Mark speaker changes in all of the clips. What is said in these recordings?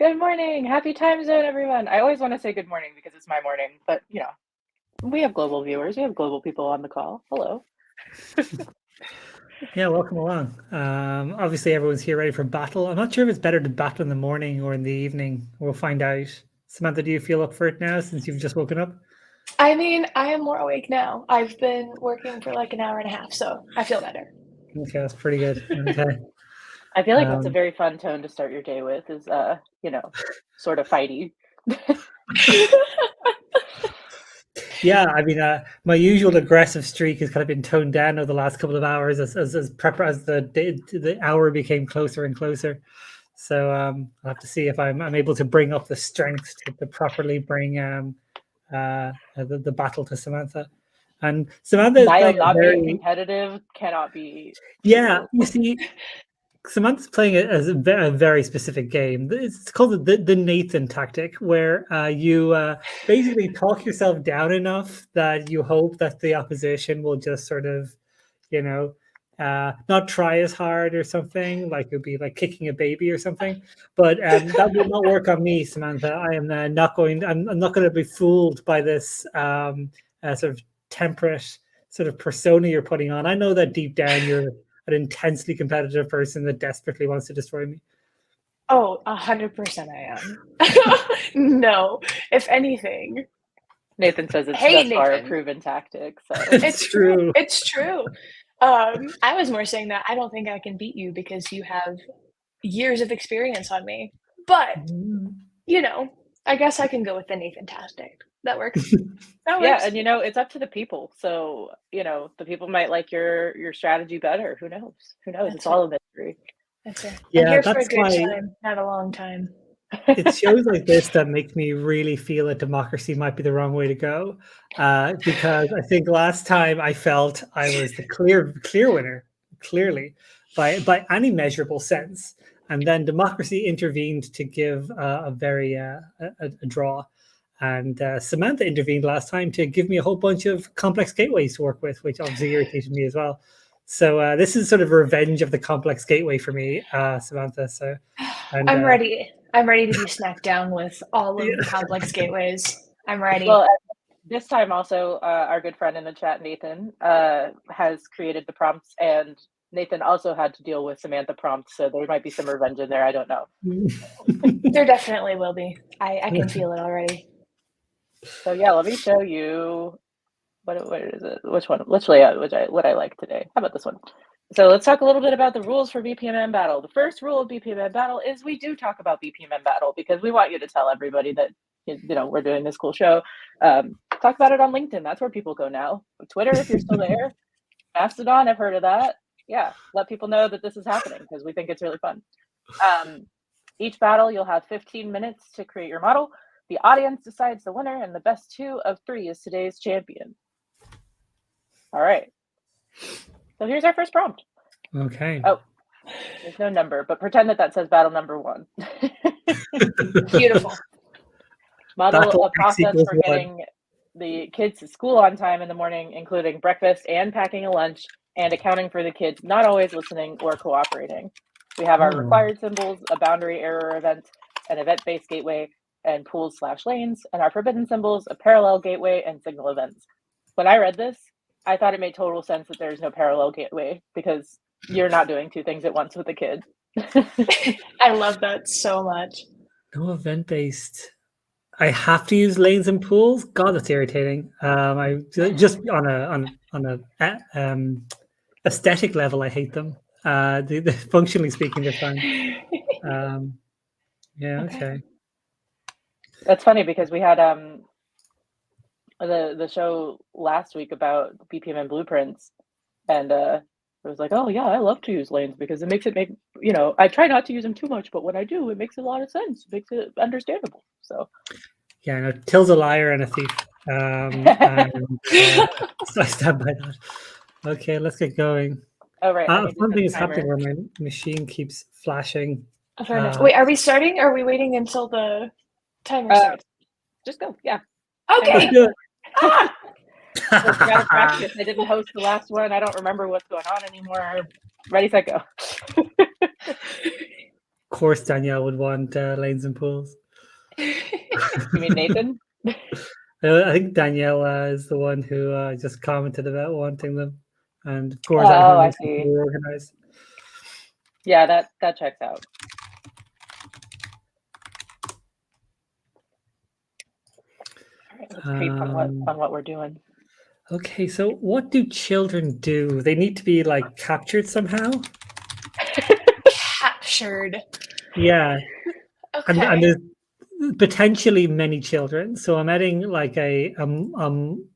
Speaker 1: Good morning. Happy time zone, everyone. I always want to say good morning because it's my morning, but we have global viewers. We have global people on the call. Hello.
Speaker 2: Yeah, welcome along. Obviously, everyone's here ready for battle. I'm not sure if it's better to battle in the morning or in the evening. We'll find out. Samantha, do you feel up for it now since you've just woken up?
Speaker 3: I mean, I am more awake now. I've been working for like an hour and a half, so I feel better.
Speaker 2: Okay, that's pretty good. Okay.
Speaker 1: I feel like that's a very fun tone to start your day with is, sort of fighty.
Speaker 2: Yeah, I mean, my usual aggressive streak has kind of been toned down over the last couple of hours as the hour became closer and closer. So I'll have to see if I'm able to bring up the strength to properly bring the battle to Samantha. And Samantha is
Speaker 1: Niall
Speaker 2: playing
Speaker 1: not being competitive cannot be.
Speaker 2: Yeah,
Speaker 1: true.
Speaker 2: you see, Samantha's playing it as a very specific game. It's called the Nathan tactic, where you basically talk yourself down enough that you hope that the opposition will just sort of, not try as hard or something. Like it would be like kicking a baby or something. But that will not work on me, Samantha. I am not going. I'm not going to be fooled by this sort of temperate sort of persona you're putting on. I know that deep down you're an intensely competitive person that desperately wants to destroy me.
Speaker 3: Oh, 100% I am. No, if anything.
Speaker 1: Nathan says it's
Speaker 3: Hey,
Speaker 1: thus far a
Speaker 3: Nathan.
Speaker 1: proven tactic. So
Speaker 3: It's true. It's true. I was more saying that I don't think I can beat you because you have years of experience on me. But, I guess I can go with the Nathan tactic. That works. That works.
Speaker 1: yeah, and it's up to the people. So, the people might like your strategy better. Who knows?
Speaker 3: That's
Speaker 1: It's all a mystery.
Speaker 3: That's it.
Speaker 2: Yeah,
Speaker 3: I'm here for a
Speaker 2: that's
Speaker 3: good
Speaker 2: why
Speaker 3: time, not a long time.
Speaker 2: it's shows like this that make me really feel that democracy might be the wrong way to go. Because I think last time I felt I was the clear winner, clearly, by any measurable sense. And then democracy intervened to give a draw. And Samantha intervened last time to give me a whole bunch of complex gateways to work with, which obviously irritated me as well. So this is sort of revenge of the complex gateway for me, Samantha. So
Speaker 3: I'm ready. I'm ready to be snapped down with all of the complex gateways. I'm ready.
Speaker 1: Well, this time also, our good friend in the chat, Nathan, has created the prompts, and Nathan also had to deal with Samantha prompts, so there might be some revenge in there. I don't know.
Speaker 3: There definitely will be. I can feel it already.
Speaker 1: So yeah, let me show you what is it? Which one? Which layout? What I like today? How about this one? So let's talk a little bit about the rules for BPMN Battle. The first rule of BPMN Battle is we do talk about BPMN Battle because we want you to tell everybody that we're doing this cool show. Talk about it on LinkedIn. That's where people go now. Twitter, if you're still there. Mastodon, I've heard of that. Yeah, let people know that this is happening because we think it's really fun. Each battle, you'll have 15 minutes to create your model. The audience decides the winner, and the best 2 of 3 is today's champion. All right. So here's our first prompt.
Speaker 2: Okay.
Speaker 1: Oh, there's no number, but pretend that says battle number 1.
Speaker 3: Beautiful.
Speaker 1: Model a process for getting the kids to school on time in the morning, including breakfast and packing a lunch, and accounting for the kids not always listening or cooperating. We have our required symbols, a boundary error event, an event-based gateway, and pools/lanes, and our forbidden symbols, a parallel gateway, and signal events. When I read this, I thought it made total sense that there's no parallel gateway because you're not doing 2 things at once with a kid.
Speaker 3: I love that so much.
Speaker 2: No event-based. I have to use lanes and pools. God, that's irritating. I just on a aesthetic level, I hate them. The functionally speaking, they're fine. Yeah, okay.
Speaker 1: That's funny because we had the show last week about BPMN blueprints, and it was like, oh yeah, I love to use lanes because it makes it I try not to use them too much, but when I do, it makes a lot of sense. It makes it understandable. So
Speaker 2: yeah, no, Till's a liar and a thief. So I stand by that. Okay, let's get going.
Speaker 1: Oh right,
Speaker 2: something is happening where my machine keeps flashing.
Speaker 3: Wait, are we starting? Or are we waiting until the timer starts?
Speaker 1: Just go, yeah.
Speaker 3: Okay.
Speaker 1: Let's gotta practice. I didn't host the last one. I don't remember what's going on anymore. Ready, set, go.
Speaker 2: course, Danielle would want lanes and pools.
Speaker 1: You mean Nathan?
Speaker 2: I think Danielle is the one who just commented about wanting them, and of course,
Speaker 1: Oh, I
Speaker 2: makes it
Speaker 1: see.
Speaker 2: more organized.
Speaker 1: Yeah, that checks out. All right, let's creep on what we're doing.
Speaker 2: Okay, so what do children do? They need to be like captured somehow.
Speaker 3: Captured.
Speaker 2: Yeah,
Speaker 3: Okay.
Speaker 2: and there's potentially many children. So I'm adding like a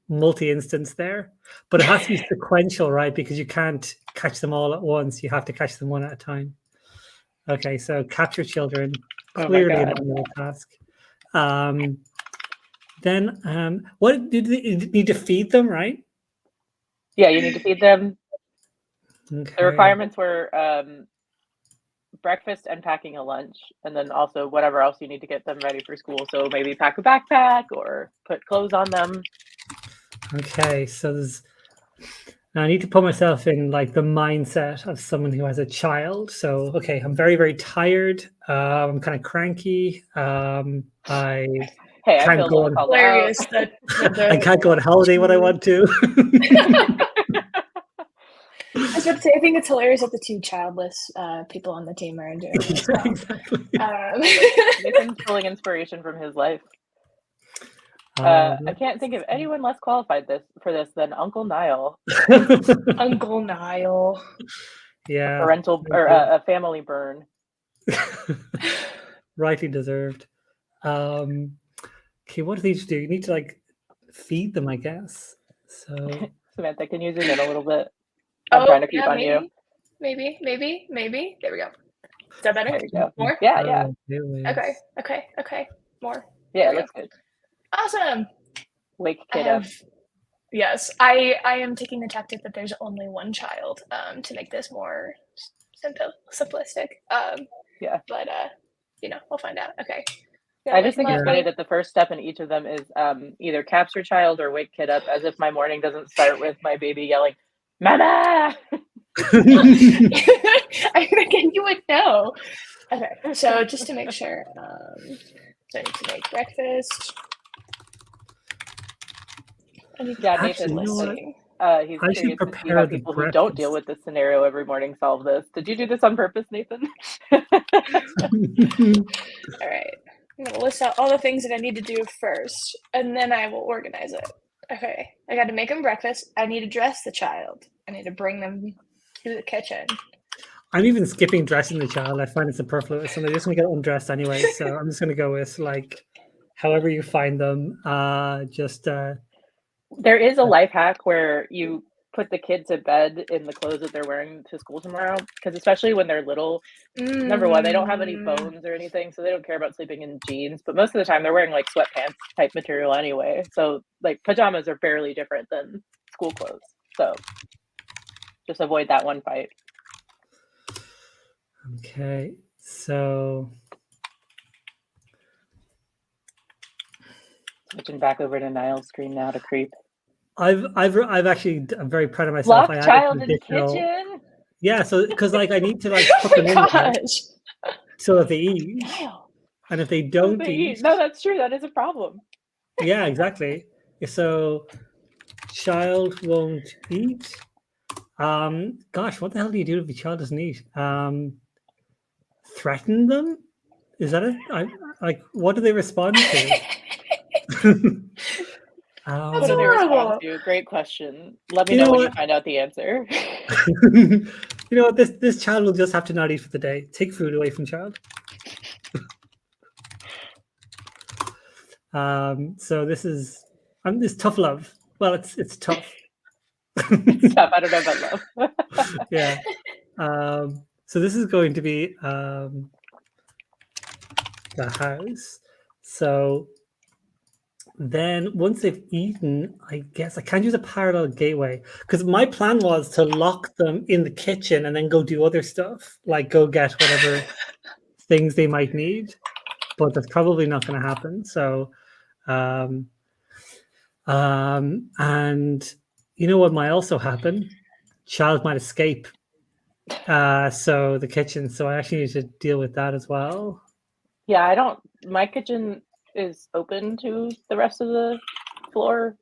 Speaker 2: multi-instance there, but it has to be sequential, right? Because you can't catch them all at once. You have to catch them one at a time. Okay, so capture children, clearly an annual task. Then what did you need to feed them, right?
Speaker 1: Yeah, you need to feed them.
Speaker 2: Okay.
Speaker 1: The requirements were breakfast and packing a lunch, and then also whatever else you need to get them ready for school. So maybe pack a backpack or put clothes on them.
Speaker 2: Okay, so now I need to put myself in like the mindset of someone who has a child. So okay, I'm very, very tired. I'm kind of cranky. I can't go on
Speaker 3: hilarious that
Speaker 2: I can't go on holiday when I want to.
Speaker 3: I was about to say, I think it's hilarious that the two childless people on the team are doing this.
Speaker 2: Yeah, exactly.
Speaker 1: Nathan's pulling inspiration from his life. I can't think of anyone less qualified for this than Uncle Niall.
Speaker 3: Uncle Niall.
Speaker 2: Yeah.
Speaker 1: A family burn.
Speaker 2: Rightly deserved. Okay, what do these do? You need to like feed them, I guess. So
Speaker 1: Samantha, can you zoom in a little bit? I'm trying to keep on you.
Speaker 3: Maybe. There we go. Is that better?
Speaker 1: There you go.
Speaker 3: More?
Speaker 1: Yeah.
Speaker 3: Okay. More.
Speaker 1: Yeah, looks good.
Speaker 3: Awesome.
Speaker 1: Wake kid up.
Speaker 3: Yes, I am taking the tactic that there's only one child to make this more simplistic.
Speaker 1: Yeah.
Speaker 3: But we'll find out. Okay.
Speaker 1: I just think it's funny that the first step in each of them is either capture child or wake kid up, as if my morning doesn't start with my baby yelling, "Mama!"
Speaker 3: I reckon you would know. Okay, so just to make sure, so I need to make breakfast.
Speaker 1: Nathan listening. He's curious to see how people who don't deal with this scenario every morning solve this. Did you do this on purpose, Nathan?
Speaker 3: All right. I'm going to list out all the things that I need to do first, and then I will organize it. Okay. I got to make them breakfast. I need to dress the child. I need to bring them to the kitchen.
Speaker 2: I'm even skipping dressing the child. I find it's superfluous, and they're just going to get undressed anyway. So I'm just going to go with like however you find them.
Speaker 1: There is a life hack where you put the kid to bed in the clothes that they're wearing to school tomorrow, because especially when they're little, number one, they don't have any bones or anything, so they don't care about sleeping in jeans, but most of the time they're wearing like sweatpants type material anyway, so like pajamas are barely different than school clothes, so just avoid that one fight.
Speaker 2: Okay, so
Speaker 1: switching back over to Niall's screen now to creep.
Speaker 2: I'm very proud of myself.
Speaker 1: Lock child in the kitchen.
Speaker 2: Yeah, so because like I need to like put them in there so that they eat, and if they don't eat,
Speaker 1: no, that's true. That is a problem.
Speaker 2: Yeah, exactly. So child won't eat. Gosh, what the hell do you do if the child doesn't eat? Threaten them? Is that it? What do they respond to?
Speaker 1: What do they respond to? Great question. Let me know when you find out the answer.
Speaker 2: You know what? This child will just have to not eat for the day. Take food away from child. So this is tough love. Well, it's tough.
Speaker 1: It's tough. I don't know about love.
Speaker 2: Yeah. So this is going to be the house. So then once they've eaten, I guess I can't use a parallel gateway, because my plan was to lock them in the kitchen and then go do other stuff, like go get whatever things they might need, but that's probably not going to happen. So and you know what might also happen? Child might escape. So the kitchen. So I actually need to deal with that as well.
Speaker 1: Yeah, my kitchen is open to the rest of the floor,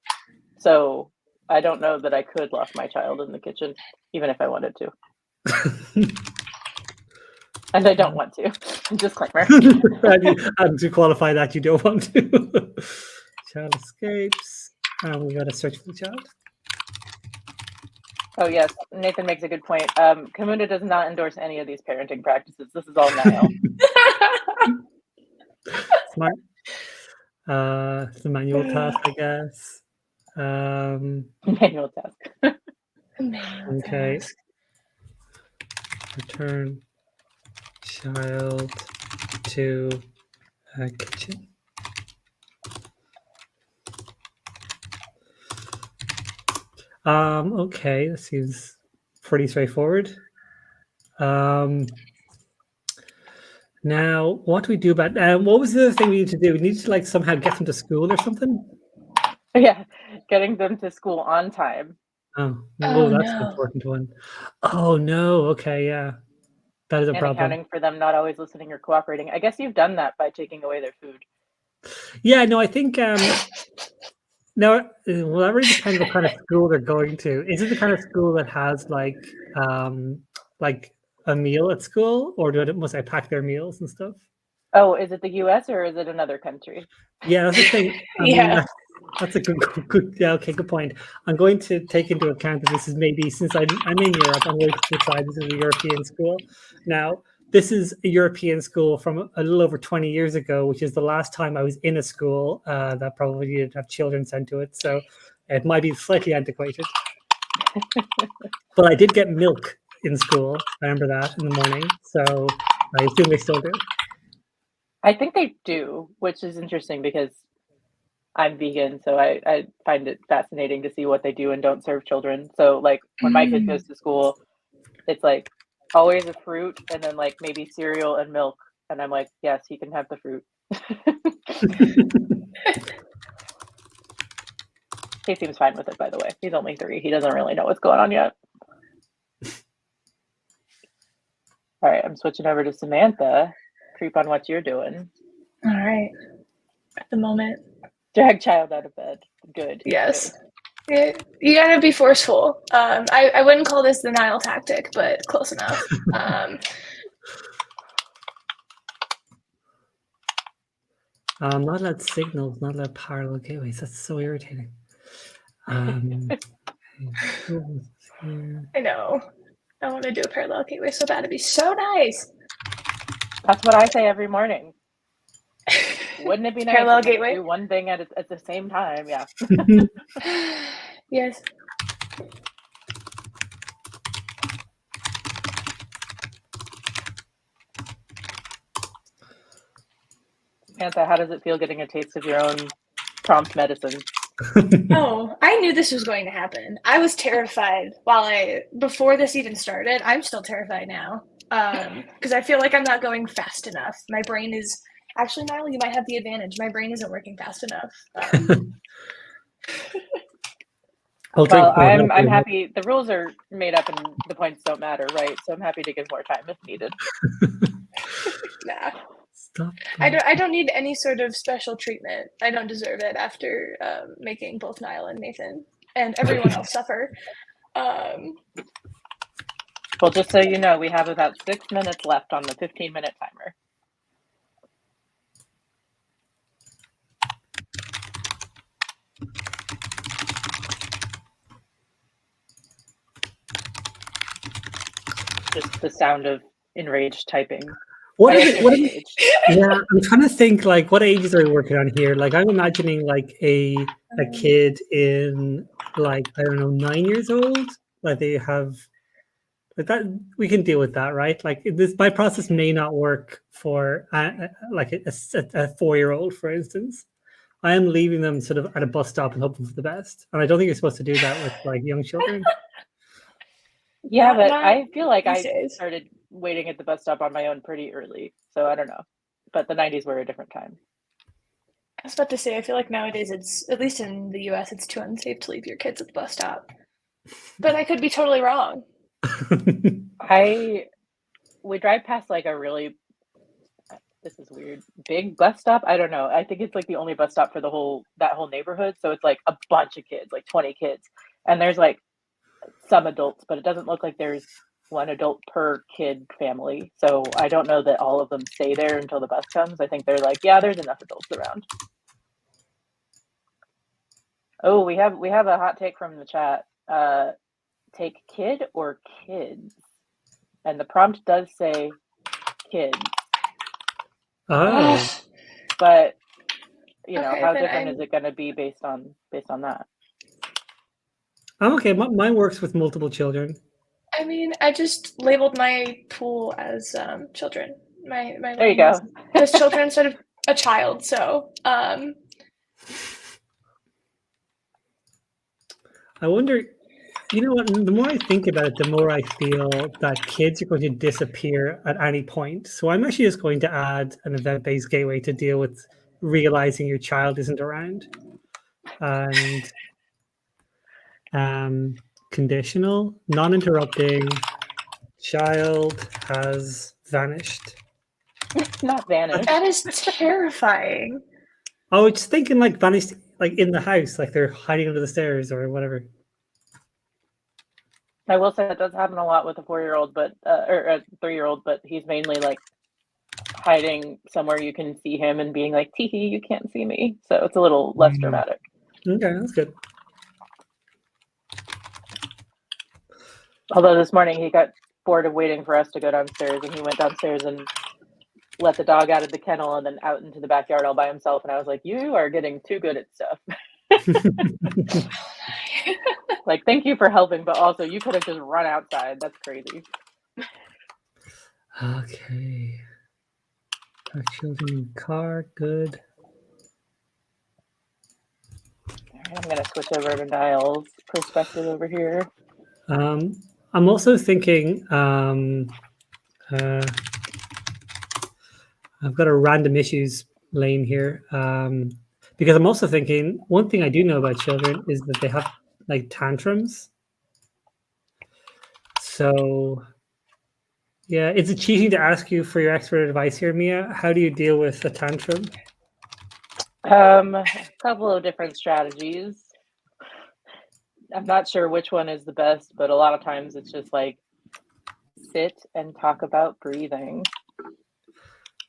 Speaker 1: so I don't know that I could lock my child in the kitchen, even if I wanted to. And I don't want to. Disclaimer.
Speaker 2: And to qualify that, you don't want to. Child escapes. And we got to search for the child.
Speaker 1: Oh yes, Nathan makes a good point. Camunda does not endorse any of these parenting practices. This is all Niall.
Speaker 2: Smart. It's a manual task, I guess.
Speaker 1: Manual task.
Speaker 3: Manual
Speaker 2: Okay.
Speaker 3: task.
Speaker 2: Return child to kitchen. Okay, this seems pretty straightforward. Now, what do we do about what was the other thing we need to do? We need to like somehow get them to school or something?
Speaker 1: Yeah, getting them to school on time.
Speaker 2: Oh,
Speaker 3: Oh,
Speaker 2: that's an
Speaker 3: no.
Speaker 2: important one. Oh no, okay, yeah. That is a
Speaker 1: And
Speaker 2: problem.
Speaker 1: accounting for them not always listening or cooperating. I guess you've done that by taking away their food.
Speaker 2: Yeah, no, I think no, well, that really depends what kind of school they're going to. Is it the kind of school that has like a meal at school, or must I pack their meals and stuff?
Speaker 1: Oh, is it the US or is it another country?
Speaker 2: Yeah, that's the thing. I mean,
Speaker 3: Yeah.
Speaker 2: that's a good. Yeah, okay, good point. I'm going to take into account that this is maybe since I'm in Europe, I'm going to decide this is a European school. Now, this is a European school from a little over 20 years ago, which is the last time I was in a school that probably needed to have children sent to it. So it might be slightly antiquated. But I did get milk in school. I remember that in the morning. So I assume they still do.
Speaker 1: I think they do, which is interesting because I'm vegan, so I find it fascinating to see what they do and don't serve children. So like when my kid goes to school, it's like always a fruit and then like maybe cereal and milk. And I'm like, yes, he can have the fruit. He seems fine with it, by the way. He's only 3. He doesn't really know what's going on yet. All right, I'm switching over to Samantha. Creep on what you're doing.
Speaker 3: All right. At the moment.
Speaker 1: Drag child out of bed. Good.
Speaker 3: Yes.
Speaker 1: Good.
Speaker 3: You gotta be forceful. I wouldn't call this the Niall tactic, but close enough.
Speaker 2: Not allowed signals, not allowed parallel gateways. That's so irritating.
Speaker 3: I know. I want to do a parallel gateway so bad. It'd be so nice.
Speaker 1: That's what I say every morning. Wouldn't it be nice
Speaker 3: Parallel
Speaker 1: if I could
Speaker 3: gateway?
Speaker 1: do one thing at the same time? Yeah.
Speaker 3: Yes.
Speaker 1: Samantha, how does it feel getting a taste of your own prompt medicine?
Speaker 3: Oh, I knew this was going to happen. I was terrified before this even started. I'm still terrified now because I feel like I'm not going fast enough. My brain is actually, Niall, you might have the advantage. My brain isn't working fast enough.
Speaker 1: Well, I'm happy. The rules are made up and the points don't matter, right? So I'm happy to give more time if needed.
Speaker 3: Nah.
Speaker 2: Stop.
Speaker 3: I don't need any sort of special treatment. I don't deserve it after making both Niall and Nathan and everyone else suffer.
Speaker 1: Well, just so you know, we have about 6 minutes left on the 15-minute timer. Just the sound of enraged typing.
Speaker 2: What is it? Yeah, I'm trying to think. Like, what ages are we working on here? Like, I'm imagining like a kid in like I don't know 9 years old. Like they have like that. We can deal with that, right? Like my process may not work for like a 4-year-old, for instance. I am leaving them sort of at a bus stop and hoping for the best, and I don't think you're supposed to do that with like young children.
Speaker 1: Yeah, but I feel like I
Speaker 3: days.
Speaker 1: started waiting at the bus stop on my own pretty early, so I don't know. But the 90s were a different time.
Speaker 3: I was about to say, I feel like nowadays it's, at least in the US, it's too unsafe to leave your kids at the bus stop. But I could be totally wrong.
Speaker 1: We drive past like a really, this is weird, big bus stop. I don't know. I think it's like the only bus stop for that whole neighborhood. So it's like a bunch of kids, like 20 kids. And there's like some adults, but it doesn't look like there's one adult per kid family. So I don't know that all of them stay there until the bus comes. I think they're like, yeah, there's enough adults around. Oh, we have a hot take from the chat. Take kid or kids? And the prompt does say kids.
Speaker 2: Oh,
Speaker 1: But you know,
Speaker 3: Okay,
Speaker 1: how
Speaker 3: then
Speaker 1: different is it going to be based on that?
Speaker 2: I'm okay. Mine works with multiple children.
Speaker 3: I mean, I just labeled my pool as children. My
Speaker 1: There you go.
Speaker 3: As children instead of a child. So
Speaker 2: I wonder, you know what, the more I think about it, the more I feel that kids are going to disappear at any point. So I'm actually just going to add an event-based gateway to deal with realizing your child isn't around. And conditional, non-interrupting, child has vanished.
Speaker 1: Not vanished.
Speaker 3: that is terrifying.
Speaker 2: Oh, it's thinking like vanished, like in the house, like they're hiding under the stairs or whatever.
Speaker 1: I will say that does happen a lot with a 4-year-old, but or a 3-year-old, but he's mainly like hiding somewhere you can see him and being like, tee hee, you can't see me. So it's a little less dramatic.
Speaker 2: Okay, that's good.
Speaker 1: Although this morning he got bored of waiting for us to go downstairs, and he went downstairs and let the dog out of the kennel and then out into the backyard all by himself. And I was like, you are getting too good at stuff. Like, thank you for helping, but also you could have just run outside. That's crazy.
Speaker 2: Okay. Our children in the car, good.
Speaker 1: All right, I'm going to switch over to Niall's perspective over here.
Speaker 2: I'm also thinking, I've got a random issues lane here, because I'm also thinking one thing I do know about children is that they have like tantrums. So yeah, is it cheating to ask you for your expert advice here, Mia? How do you deal with a tantrum?
Speaker 1: A couple of different strategies. I'm not sure which one is the best, but a lot of times it's just like sit and talk about breathing.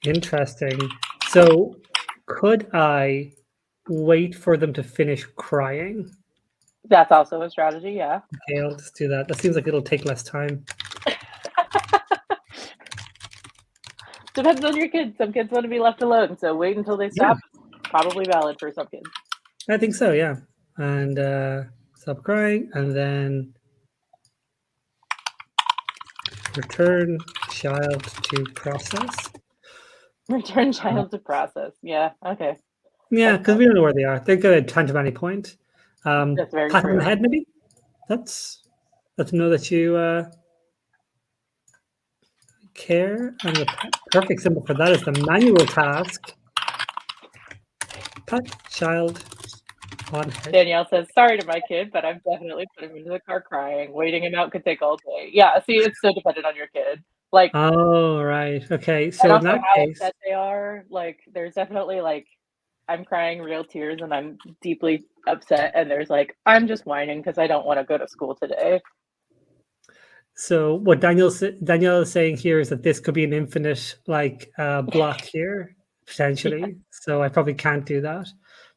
Speaker 2: Interesting. So could I wait for them to finish crying?
Speaker 1: That's also a strategy, yeah.
Speaker 2: Okay, I'll just do that. That seems like it'll take less time.
Speaker 1: Depends on your kids. Some kids want to be left alone, so wait until they stop. Yeah. Probably valid for some kids.
Speaker 2: I think so, yeah. And stop crying, and then return child to process.
Speaker 1: Return child to process. Yeah, okay.
Speaker 2: Yeah, because we don't know where they are. They could tantrum at any point.
Speaker 1: That's very
Speaker 2: pat
Speaker 1: true.
Speaker 2: on the head, maybe? That's to know that you care. And the perfect symbol for that is the manual task. Pat child on head.
Speaker 1: Danielle says, sorry to my kid, but I've definitely put him into the car crying. Waiting him out could take all day. Yeah, see, it's so dependent on your kid. Like,
Speaker 2: oh, right. Okay. So in that
Speaker 1: how
Speaker 2: case,
Speaker 1: upset they are. Like, there's definitely like, I'm crying real tears and I'm deeply upset. And there's like, I'm just whining because I don't want to go to school today.
Speaker 2: So what Daniel is saying here is that this could be an infinite like block here potentially. Yeah. So I probably can't do that.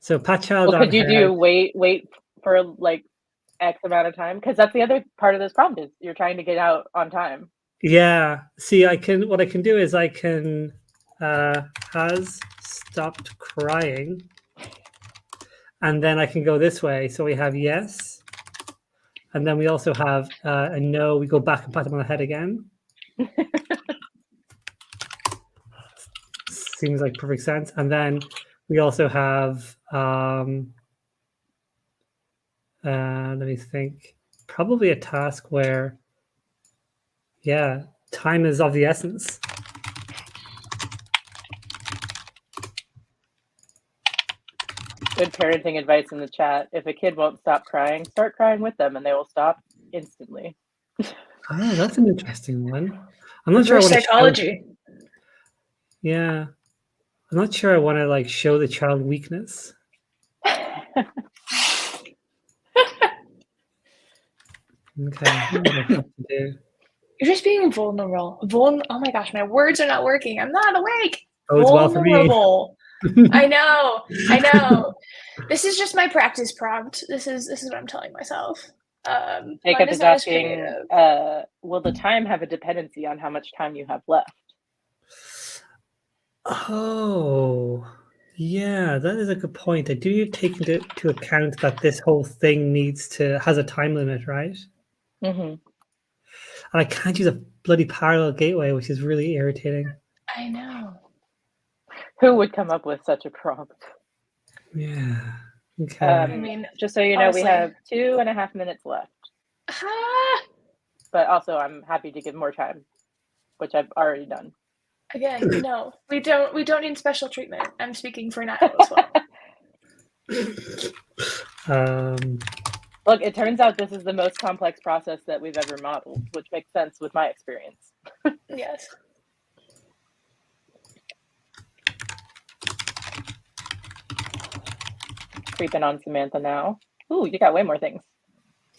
Speaker 2: So pat child on
Speaker 1: could you do wait for like X amount of time? Because that's the other part of this problem is you're trying to get out on time.
Speaker 2: Yeah. See, what I can do is I can has stopped crying, and then I can go this way. So we have yes. And then we also have a no. We go back and pat him on the head again. Seems like perfect sense. And then we also have, let me think, probably a task where, yeah, time is of the essence.
Speaker 1: Good parenting advice in the chat. If a kid won't stop crying, start crying with them and they will stop instantly.
Speaker 2: Oh, that's an interesting one. I'm not sure I
Speaker 3: Reverse
Speaker 2: want to
Speaker 3: psychology.
Speaker 2: Yeah. I'm not sure I want to like show the child weakness. Okay. I don't know what I have to do.
Speaker 3: You're just being vulnerable. Oh my gosh, my words are not working. I'm not awake.
Speaker 2: Oh, it's well for me.
Speaker 3: Vulnerable. I know. I know. This is just my practice prompt. This is what I'm telling myself.
Speaker 1: Jacob
Speaker 3: Mine
Speaker 1: is
Speaker 3: not as
Speaker 1: asking,
Speaker 3: creative.
Speaker 1: will the time have a dependency on how much time you have left?
Speaker 2: Oh, yeah, that is a good point. I do take into account that this whole thing has a time limit, right?
Speaker 1: Mm-hmm.
Speaker 2: And I can't use a bloody parallel gateway, which is really irritating.
Speaker 3: I know.
Speaker 1: Who would come up with such a prompt?
Speaker 2: Yeah. Okay.
Speaker 3: I mean,
Speaker 1: just so you know,
Speaker 3: honestly.
Speaker 1: we have 2.5 minutes left. But also, I'm happy to give more time, which I've already done.
Speaker 3: Again, no, we don't need special treatment. I'm speaking for Niall as well.
Speaker 1: Look, it turns out this is the most complex process that we've ever modeled, which makes sense with my experience.
Speaker 3: Yes.
Speaker 1: Creeping on Samantha now. Ooh, you got way more things.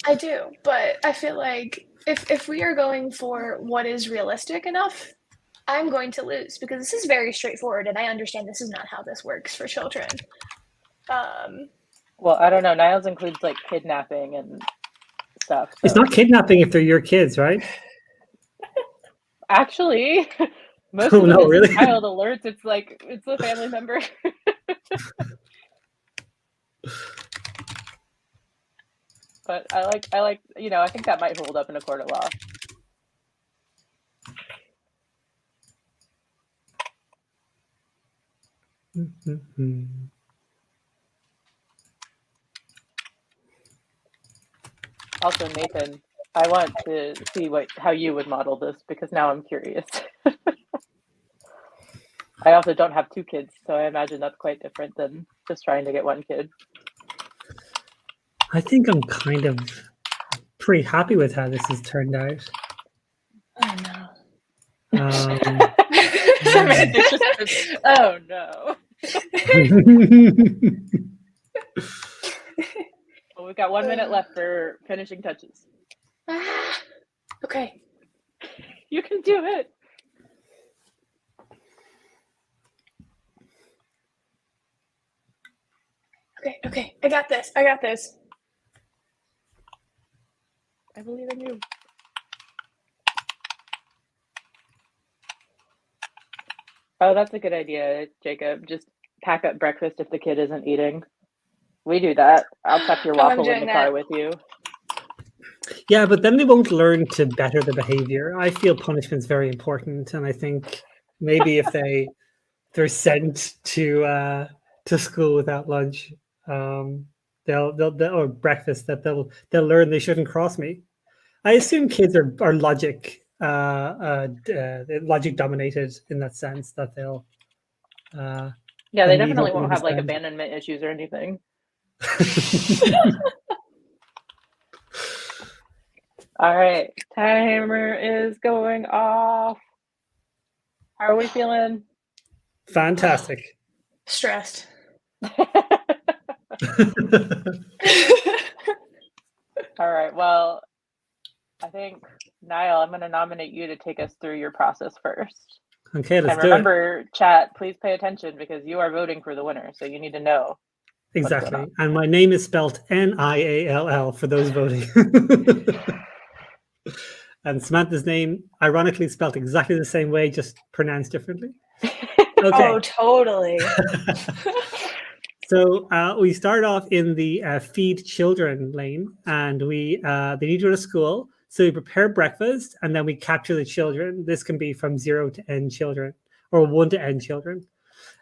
Speaker 3: I do, but I feel like if we are going for what is realistic enough, I'm going to lose because this is very straightforward, and I understand this is not how this works for children.
Speaker 1: Well, I don't know. Niall's includes like kidnapping and stuff. So.
Speaker 2: It's not kidnapping if they're your kids, right?
Speaker 1: Actually, most of
Speaker 2: no, really?
Speaker 1: child alerts. It's like it's a family member. But I like, I think that might hold up in a court of law.
Speaker 2: Mm-hmm.
Speaker 1: Also, Nathan, I want to see how you would model this because now I'm curious. I also don't have 2 kids, so I imagine that's quite different than just trying to get 1 kid.
Speaker 2: I think I'm kind of pretty happy with how this has turned out.
Speaker 3: Oh no.
Speaker 1: Oh no. Well, we've got 1 minute left for finishing touches.
Speaker 3: Okay.
Speaker 1: You can do it.
Speaker 3: Okay. I got this. I
Speaker 1: believe in you. Oh, that's a good idea, Jacob. Just pack up breakfast if the kid isn't eating. We do that. I'll tuck your waffle in the car with you.
Speaker 2: Yeah, but then they won't learn to better the behavior. I feel punishment's very important, and I think maybe if they're sent to school without lunch, they'll or breakfast, that they'll learn they shouldn't cross me. I assume kids are logic dominated in that sense, that they'll
Speaker 1: yeah, they definitely won't have like abandonment issues or anything. All right, timer is going off. How are we feeling?
Speaker 2: Fantastic.
Speaker 3: Stressed.
Speaker 1: All right, well, I think, Niall, I'm going to nominate you to take us through your process first.
Speaker 2: Okay, let's do it.
Speaker 1: And remember, chat, please pay attention because you are voting for the winner, so you need to know.
Speaker 2: Exactly. And my name is spelled Niall for those voting. And Samantha's name, ironically, spelled exactly the same way, just pronounced differently.
Speaker 3: Okay. Oh, totally.
Speaker 2: So we start off in the feed children lane, and they need to go to school. So we prepare breakfast, and then we capture the children. This can be from 0 to n children, or 1 to n children.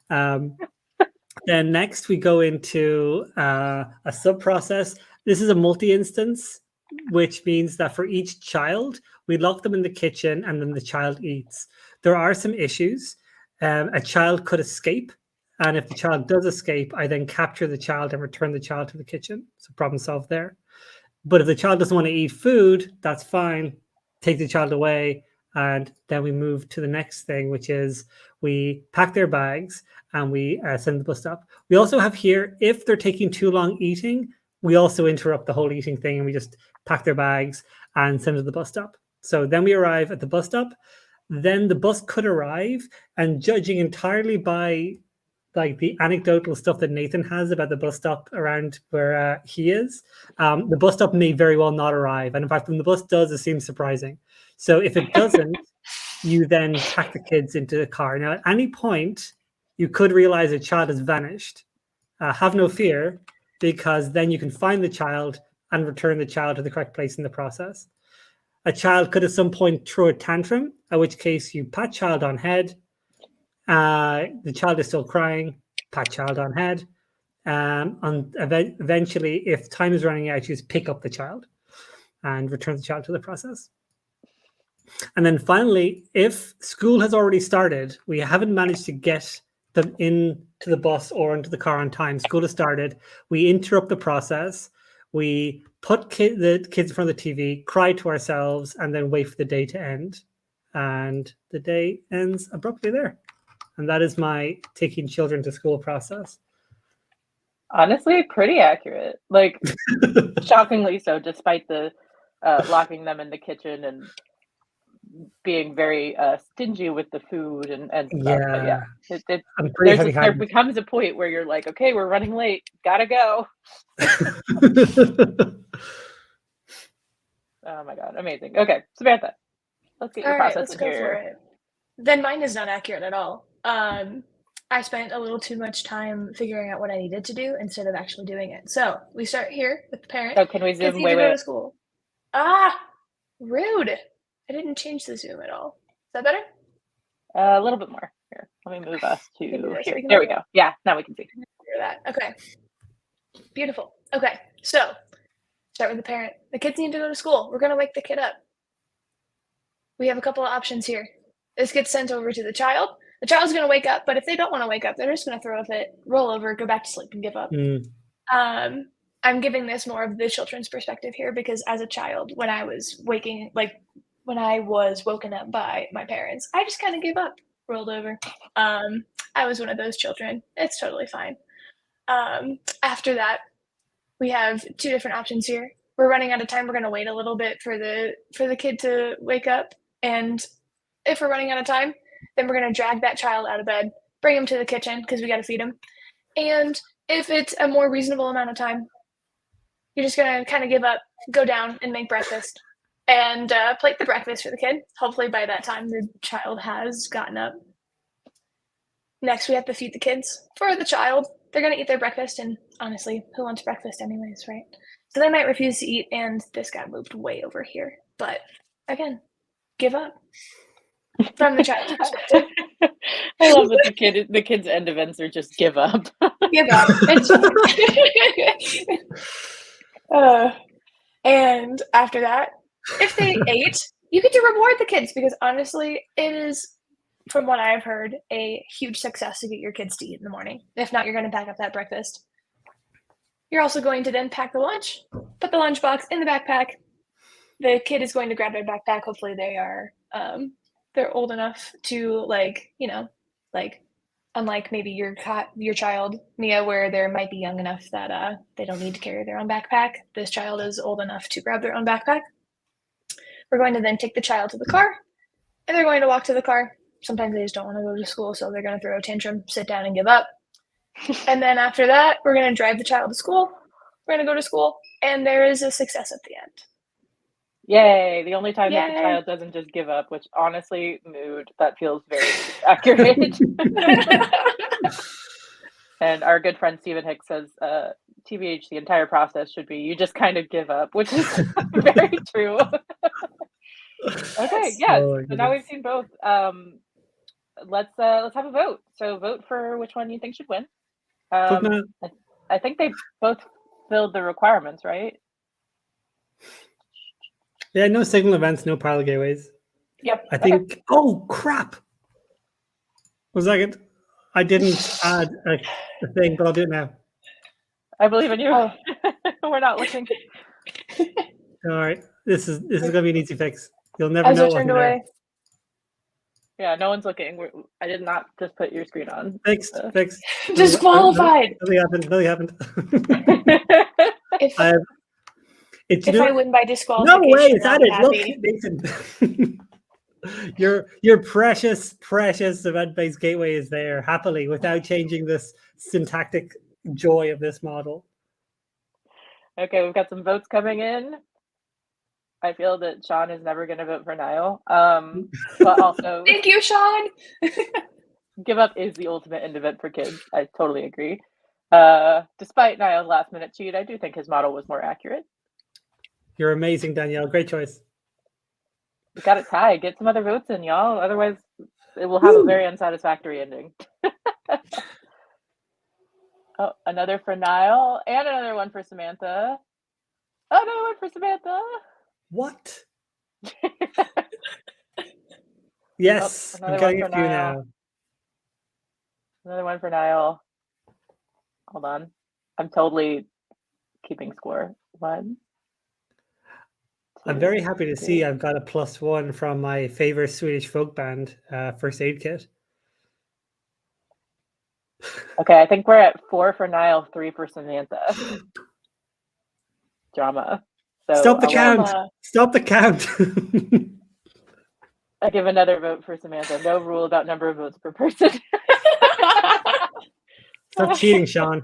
Speaker 2: Then next we go into a sub-process. This is a multi-instance, which means that for each child, we lock them in the kitchen and then the child eats. There are some issues. A child could escape. And if the child does escape, I then capture the child and return the child to the kitchen. So problem solved there. But if the child doesn't want to eat food, that's fine. take the child away, and then we move to the next thing, which is we pack their bags and we send them to the bus stop. We also have here, if they're taking too long eating, we also interrupt the whole eating thing and we just pack their bags and send them to the bus stop. So then we arrive at the bus stop. Then the bus could arrive, and judging entirely by like the anecdotal stuff that Nathan has about the bus stop around where he is, the bus stop may very well not arrive. And in fact, when the bus does, it seems surprising. So if it doesn't, you then pack the kids into the car. Now, at any point, you could realize a child has vanished. Have no fear, because then you can find the child and return the child to the correct place in the process. A child could at some point throw a tantrum, in which case you pat child on head. The child is still crying, pat child on head. And eventually, if time is running out, you just pick up the child and return the child to the process. And then finally, if school has already started, we haven't managed to get them into the bus or into the car on time. School has started. We interrupt the process. We put the kids in front of the TV, cry to ourselves, and then wait for the day to end. And the day ends abruptly there. And that is my taking children to school process.
Speaker 1: Honestly, pretty accurate. Like, shockingly so, despite the locking them in the kitchen and being very stingy with the food and stuff. But yeah, there becomes a point where you're like, okay, we're running late, gotta go. Oh my god, amazing. Okay, Samantha, let's get your process in here.
Speaker 3: For it. Then mine is not accurate at all. I spent a little too much time figuring out what I needed to do instead of actually doing it. So we start here with the parent.
Speaker 1: Oh, can we zoom?
Speaker 3: Wait. Go to school. Rude. I didn't change the zoom at all. Is that better?
Speaker 1: A little bit more. Here, let me move us to here. There we go. Yeah, now we can see.
Speaker 3: Hear that. Okay. Beautiful. Okay, so start with the parent. The kids need to go to school. We're going to wake the kid up. We have a couple of options here. This gets sent over to the child. The child's going to wake up, but if they don't want to wake up, they're just going to throw a fit, roll over, go back to sleep, and give up. I'm giving this more of the children's perspective here because as a child, when I was woken up by my parents, I just kind of gave up, rolled over. I was one of those children. It's totally fine. After that, we have two different options here. We're running out of time. We're going to wait a little bit for the kid to wake up. And if we're running out of time, then we're going to drag that child out of bed, bring him to the kitchen because we got to feed him. And if it's a more reasonable amount of time, you're just going to kind of give up, go down and make breakfast and plate the breakfast for the kid. Hopefully by that time, the child has gotten up. Next, we have to feed the kids. For the child, they're going to eat their breakfast. And honestly, who wants breakfast anyways, right? So they might refuse to eat. And this got moved way over here. But again, give up. From the child's perspective.
Speaker 1: I love that the kids' end events are just give up.
Speaker 3: Give up. And after that, if they ate, you get to reward the kids because honestly, it is, from what I've heard, a huge success to get your kids to eat in the morning. If not, you're going to pack up that breakfast. You're also going to then pack the lunch, put the lunchbox in the backpack. The kid is going to grab their backpack. Hopefully they are they're old enough to unlike maybe your child, Mia, where they might be young enough that they don't need to carry their own backpack. This child is old enough to grab their own backpack. We're going to then take the child to the car, and they're going to walk to the car. Sometimes they just don't want to go to school, so they're going to throw a tantrum, sit down, and give up. And then after that, we're going to drive the child to school. We're going to go to school, and there is a success at the end.
Speaker 1: Yay, the only time that the child doesn't just give up, which honestly, mood, that feels very accurate. And our good friend Stephen Hicks says, TBH, the entire process should be, you just kind of give up, which is very true. Okay, yes, so now we've seen both. Let's have a vote. So vote for which one you think should win. I think they both filled the requirements, right?
Speaker 2: Yeah, no signal events, no parallel gateways.
Speaker 1: Yep.
Speaker 2: I think. Oh crap! 1 second. I didn't add a thing, but I'll do it now.
Speaker 1: I believe in you. Oh. We're not looking.
Speaker 2: All right. This is going to be an easy fix. You'll never
Speaker 3: Eyes
Speaker 2: know
Speaker 3: are
Speaker 2: it wasn't
Speaker 3: turned
Speaker 2: there.
Speaker 3: away.
Speaker 1: Yeah, no one's looking. I did not just put your screen on.
Speaker 2: Fixed.
Speaker 3: Disqualified.
Speaker 2: Nothing happened.
Speaker 3: If
Speaker 2: It's
Speaker 3: if I win by
Speaker 2: no
Speaker 3: disqualification,
Speaker 2: way. It's
Speaker 3: I'll be
Speaker 2: added. Look,
Speaker 3: happy.
Speaker 2: Nathan. Your precious event-based gateway is there happily without changing this syntactic joy of this model.
Speaker 1: Okay, we've got some votes coming in. I feel that Sean is never going to vote for Niall. But also,
Speaker 3: Thank you, Sean.
Speaker 1: give up is the ultimate end event for kids. I totally agree. Despite Niall's last minute cheat, I do think his model was more accurate.
Speaker 2: You're amazing, Danielle. Great choice.
Speaker 1: We got it tied. Get some other votes in, y'all. Otherwise, it will have a very unsatisfactory ending. Oh, another for Niall and another one for Samantha. Oh, another one for Samantha.
Speaker 2: What? Yes,
Speaker 1: another
Speaker 2: I'm getting
Speaker 1: one
Speaker 2: a
Speaker 1: for
Speaker 2: few
Speaker 1: Niall.
Speaker 2: now.
Speaker 1: Another one for Niall. Hold on. I'm totally keeping score. 1.
Speaker 2: I'm very happy to see I've got a +1 from my favorite Swedish folk band, First Aid Kit.
Speaker 1: Okay, I think we're at 4 for Niall, 3 for Samantha. Drama. So
Speaker 2: Stop the count. Stop the count.
Speaker 1: I give another vote for Samantha. No rule about number of votes per person.
Speaker 2: Stop cheating, Sean.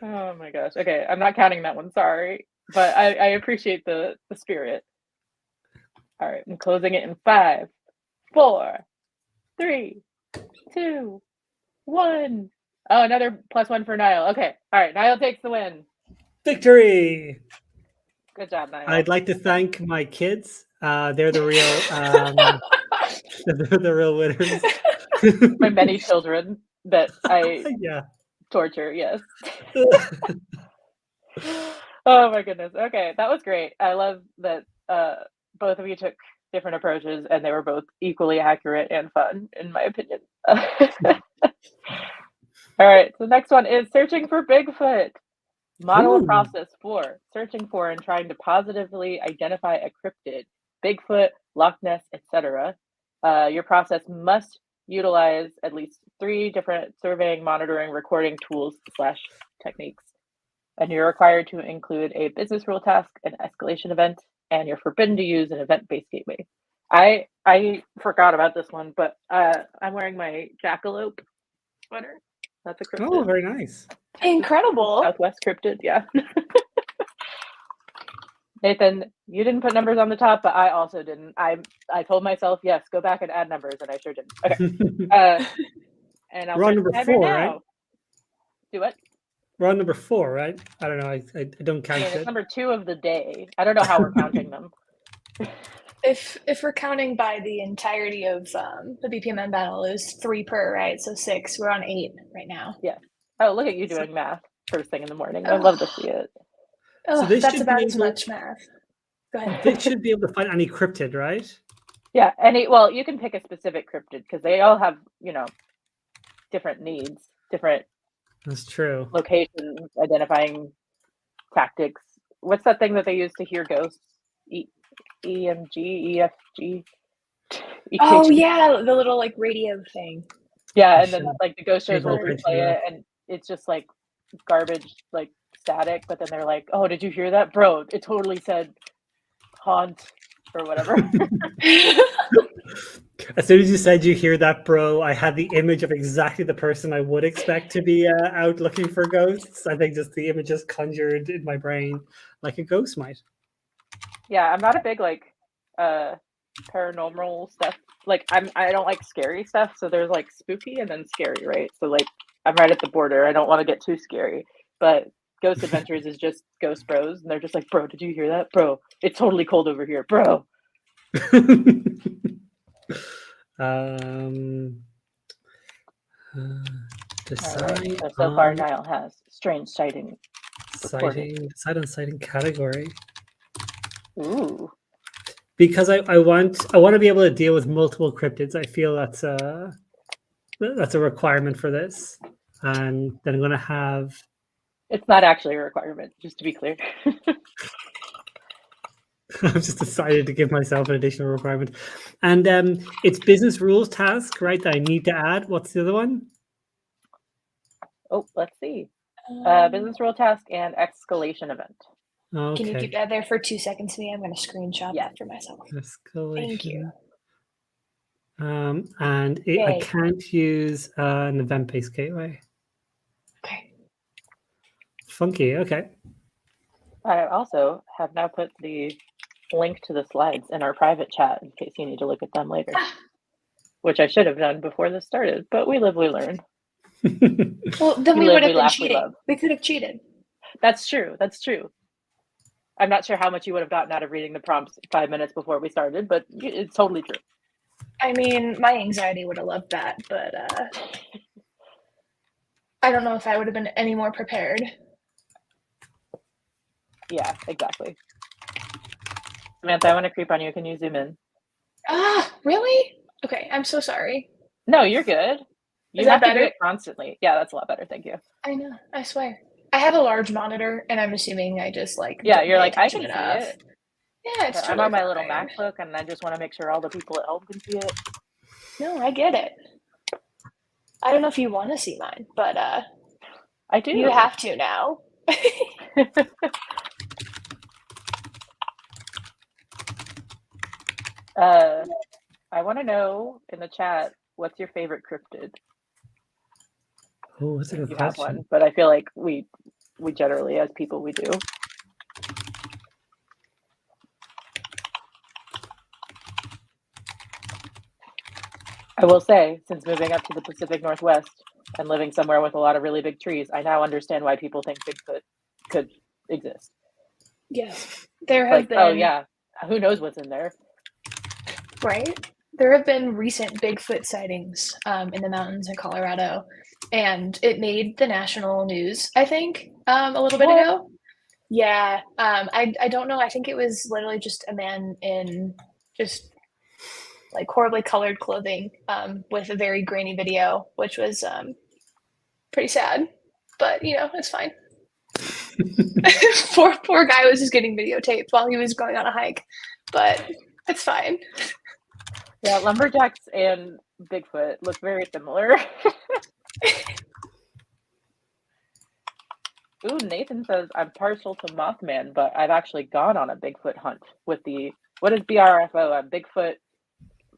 Speaker 1: Oh my gosh. Okay, I'm not counting that one. Sorry, but I appreciate the spirit. All right, I'm closing it in 5, 4, 3, 2, 1. Oh, another +1 for Niall. Okay, all right. Niall takes the win.
Speaker 2: Victory.
Speaker 1: Good job, Niall.
Speaker 2: I'd like to thank my kids. They're the real, they're the real winners.
Speaker 1: My many children that I
Speaker 2: yeah.
Speaker 1: torture. Yes. Oh my goodness. Okay, that was great. I love that both of you took different approaches and they were both equally accurate and fun, in my opinion. All right, so the next one is searching for Bigfoot. Model a process for searching for and trying to positively identify a cryptid, Bigfoot, Loch Ness, etc. Your process must utilize at least 3 different surveying, monitoring, recording tools / techniques. And you're required to include a business rule task, an escalation event, and you're forbidden to use an event-based gateway. I forgot about this one, but I'm wearing my jackalope sweater. That's a cryptid.
Speaker 2: Oh, very nice.
Speaker 3: Incredible.
Speaker 1: Southwest cryptid, yeah. Nathan, you didn't put numbers on the top, but I also didn't. I told myself, yes, go back and add numbers, and I sure didn't. Okay. And I'll
Speaker 2: We're on
Speaker 1: start
Speaker 2: number
Speaker 1: the timer
Speaker 2: 4,
Speaker 1: now.
Speaker 2: right?
Speaker 1: Do what?
Speaker 2: We're on number 4, right? I don't know. I don't count
Speaker 1: It's
Speaker 2: it.
Speaker 1: number 2 of the day. I don't know how we're counting them.
Speaker 3: If we're counting by the entirety of the BPMN battle, it was 3 per, right? So 6. We're on 8 right now.
Speaker 1: Yeah. Oh, look at you doing math first thing in the morning. I love to see it.
Speaker 3: Oh,
Speaker 2: So this
Speaker 3: that's
Speaker 2: should
Speaker 3: about
Speaker 2: be
Speaker 3: as
Speaker 2: able-
Speaker 3: much math. Go ahead.
Speaker 2: This should be able to find any cryptid, right?
Speaker 1: Yeah, well, you can pick a specific cryptid because they all have, different needs, different
Speaker 2: That's true.
Speaker 1: locations, identifying tactics. What's that thing that they use to hear ghosts? EMG, EFG.
Speaker 3: Oh
Speaker 1: EKG?
Speaker 3: yeah, the little like radio thing.
Speaker 1: Yeah, and then like the ghost shows will
Speaker 2: Sure.
Speaker 1: replay it, and it's just like garbage, like static. But then they're like, "Oh, did you hear that, bro? It totally said haunt or whatever."
Speaker 2: As soon as you said you hear that, bro, I had the image of exactly the person I would expect to be out looking for ghosts. I think just the image just conjured in my brain like a ghost might.
Speaker 1: Yeah, I'm not a big like paranormal stuff. Like I don't like scary stuff. So there's like spooky and then scary, right? So like I'm right at the border. I don't want to get too scary, but Ghost Adventures is just ghost bros, and they're just like, "Bro, did you hear that, bro? It's totally cold over here, bro."
Speaker 2: Decide
Speaker 1: Right. So far,
Speaker 2: on
Speaker 1: Niall has strange sighting.
Speaker 2: decide on sighting category.
Speaker 1: Ooh.
Speaker 2: Because I want to be able to deal with multiple cryptids. I feel that's a requirement for this, and then I'm going to have.
Speaker 1: It's not actually a requirement, just to be clear.
Speaker 2: I've just decided to give myself an additional requirement. And it's business rules task, right? That I need to add. What's the other one?
Speaker 1: Oh, let's see. Business rule task and escalation event.
Speaker 2: Okay.
Speaker 3: Can you keep that there for 2 seconds for me? I'm going to screenshot that for myself.
Speaker 2: Escalation.
Speaker 3: Thank you.
Speaker 2: And I
Speaker 3: Yay.
Speaker 2: can't use an event-based gateway.
Speaker 3: Okay.
Speaker 2: Funky. Okay.
Speaker 1: I also have now put the link to the slides in our private chat in case you need to look at them later, which I should have done before this started, but we live, we learn.
Speaker 3: Well, then we
Speaker 1: live,
Speaker 3: would have
Speaker 1: we
Speaker 3: been
Speaker 1: laugh, we
Speaker 3: cheating.
Speaker 1: love.
Speaker 3: We could have cheated.
Speaker 1: That's true. That's true. I'm not sure how much you would have gotten out of reading the prompts 5 minutes before we started, but it's totally true.
Speaker 3: I mean, my anxiety would have loved that, but I don't know if I would have been any more prepared.
Speaker 1: Yeah, exactly. Samantha, I want to creep on you. Can you zoom in?
Speaker 3: Really? Okay, I'm so sorry.
Speaker 1: No, you're good. You
Speaker 3: Is that
Speaker 1: have to do
Speaker 3: better?
Speaker 1: it constantly. Yeah, that's a lot better. Thank you.
Speaker 3: I know, I swear. I have a large monitor, and I'm assuming I just
Speaker 1: Yeah,
Speaker 3: don't
Speaker 1: you're
Speaker 3: pay
Speaker 1: like, I
Speaker 3: attention
Speaker 1: can
Speaker 3: enough.
Speaker 1: see it.
Speaker 3: Yeah, it's
Speaker 1: I'm
Speaker 3: totally
Speaker 1: on my little
Speaker 3: fine.
Speaker 1: MacBook, and I just want to make sure all the people at home can see it.
Speaker 3: No, I get it. I don't know if you want to see mine, but
Speaker 1: I do.
Speaker 3: you have to now.
Speaker 1: I want to know in the chat, what's your favorite cryptid?
Speaker 2: Oh, that's a good
Speaker 1: You have
Speaker 2: question.
Speaker 1: one, but I feel like we generally, as people, we do. I will say, since moving up to the Pacific Northwest and living somewhere with a lot of really big trees, I now understand why people think Bigfoot could exist.
Speaker 3: Yes, there have been.
Speaker 1: Oh yeah, who knows what's in there?
Speaker 3: Right? There have been recent Bigfoot sightings in the mountains in Colorado, and it made the national news, I think, a little bit ago. Yeah. I don't know. I think it was literally just a man in just like horribly colored clothing with a very grainy video, which was pretty sad. But, it's fine. Poor guy was just getting videotaped while he was going on a hike, but it's fine.
Speaker 1: Yeah, lumberjacks and Bigfoot look very similar. Ooh, Nathan says, I'm partial to Mothman, but I've actually gone on a Bigfoot hunt with what is BRFO, a Bigfoot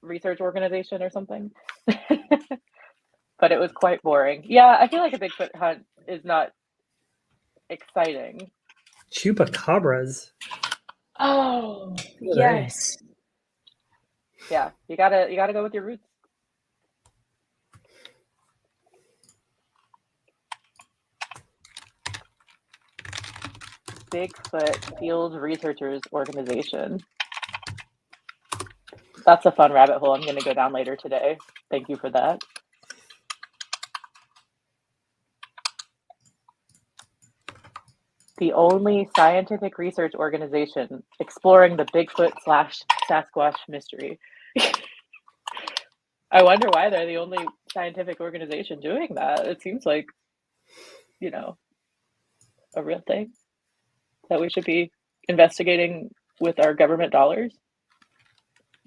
Speaker 1: research organization or something? But it was quite boring. Yeah, I feel like a Bigfoot hunt is not exciting.
Speaker 2: Chupacabras.
Speaker 3: Oh, yes.
Speaker 1: Yeah, you gotta go with your roots. Bigfoot Field Researchers Organization. That's a fun rabbit hole I'm going to go down later today. Thank you for that. The only scientific research organization exploring the Bigfoot/Sasquatch mystery. I wonder why they're the only scientific organization doing that. It seems like, a real thing that we should be investigating with our government dollars.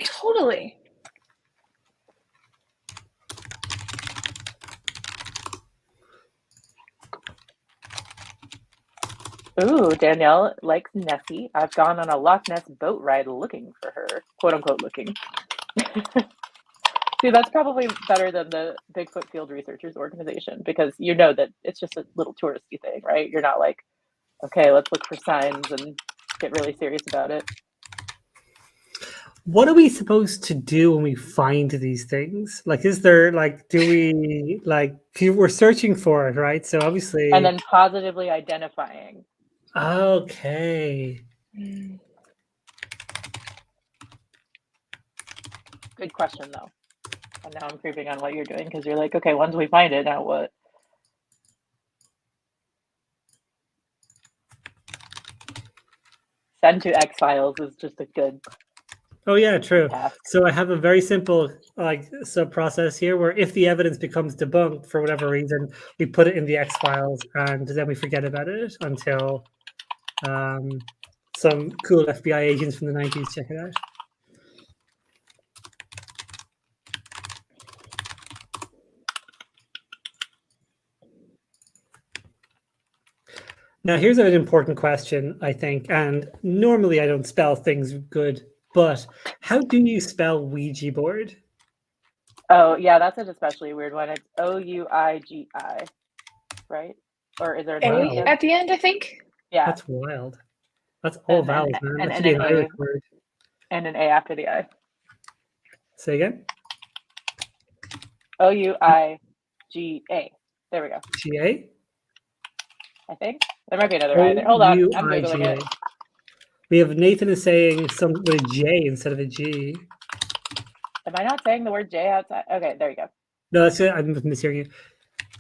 Speaker 3: Totally.
Speaker 1: Ooh, Danielle likes Nessie. I've gone on a Loch Ness boat ride looking for her. Quote unquote looking. See, that's probably better than the Bigfoot Field Researchers Organization, because you know that it's just a little touristy thing, right? You're not like, okay, let's look for signs and get really serious about it.
Speaker 2: What are we supposed to do when we find these things? Like, is there do we we're searching for it, right? So obviously,
Speaker 1: and then positively identifying.
Speaker 2: Okay.
Speaker 1: Good question, though. And now I'm creeping on what you're doing, because you're like, okay, once we find it, now what? Send to X-Files is just a good.
Speaker 2: Oh yeah, true.
Speaker 1: task.
Speaker 2: So I have a very simple sub process here where if the evidence becomes debunked for whatever reason, we put it in the X-Files and then we forget about it until some cool FBI agents from the 90s. Check it out. Now, here's an important question, I think, and normally I don't spell things good, but how do you spell Ouija board?
Speaker 1: Oh, yeah, that's an especially weird one. It's Ouigi, right? Or is there an
Speaker 3: A
Speaker 2: Wow.
Speaker 3: at the end, I think.
Speaker 1: Yeah,
Speaker 2: That's wild. That's all
Speaker 1: And-
Speaker 2: vowels,
Speaker 1: and-
Speaker 2: man.
Speaker 1: and-
Speaker 2: That should
Speaker 1: and
Speaker 2: be an
Speaker 1: an
Speaker 2: Irish
Speaker 1: A.
Speaker 2: word.
Speaker 1: and an A after the I.
Speaker 2: Say again?
Speaker 1: Ouiga. There we go.
Speaker 2: GA?
Speaker 1: I think there might be another I there. Hold on, I'm googling
Speaker 2: Ouiga.
Speaker 1: it.
Speaker 2: We have Nathan is saying some with a J instead of a G.
Speaker 1: Am I not saying the word J outside? Okay, there you go.
Speaker 2: No, that's it. I'm mishearing you.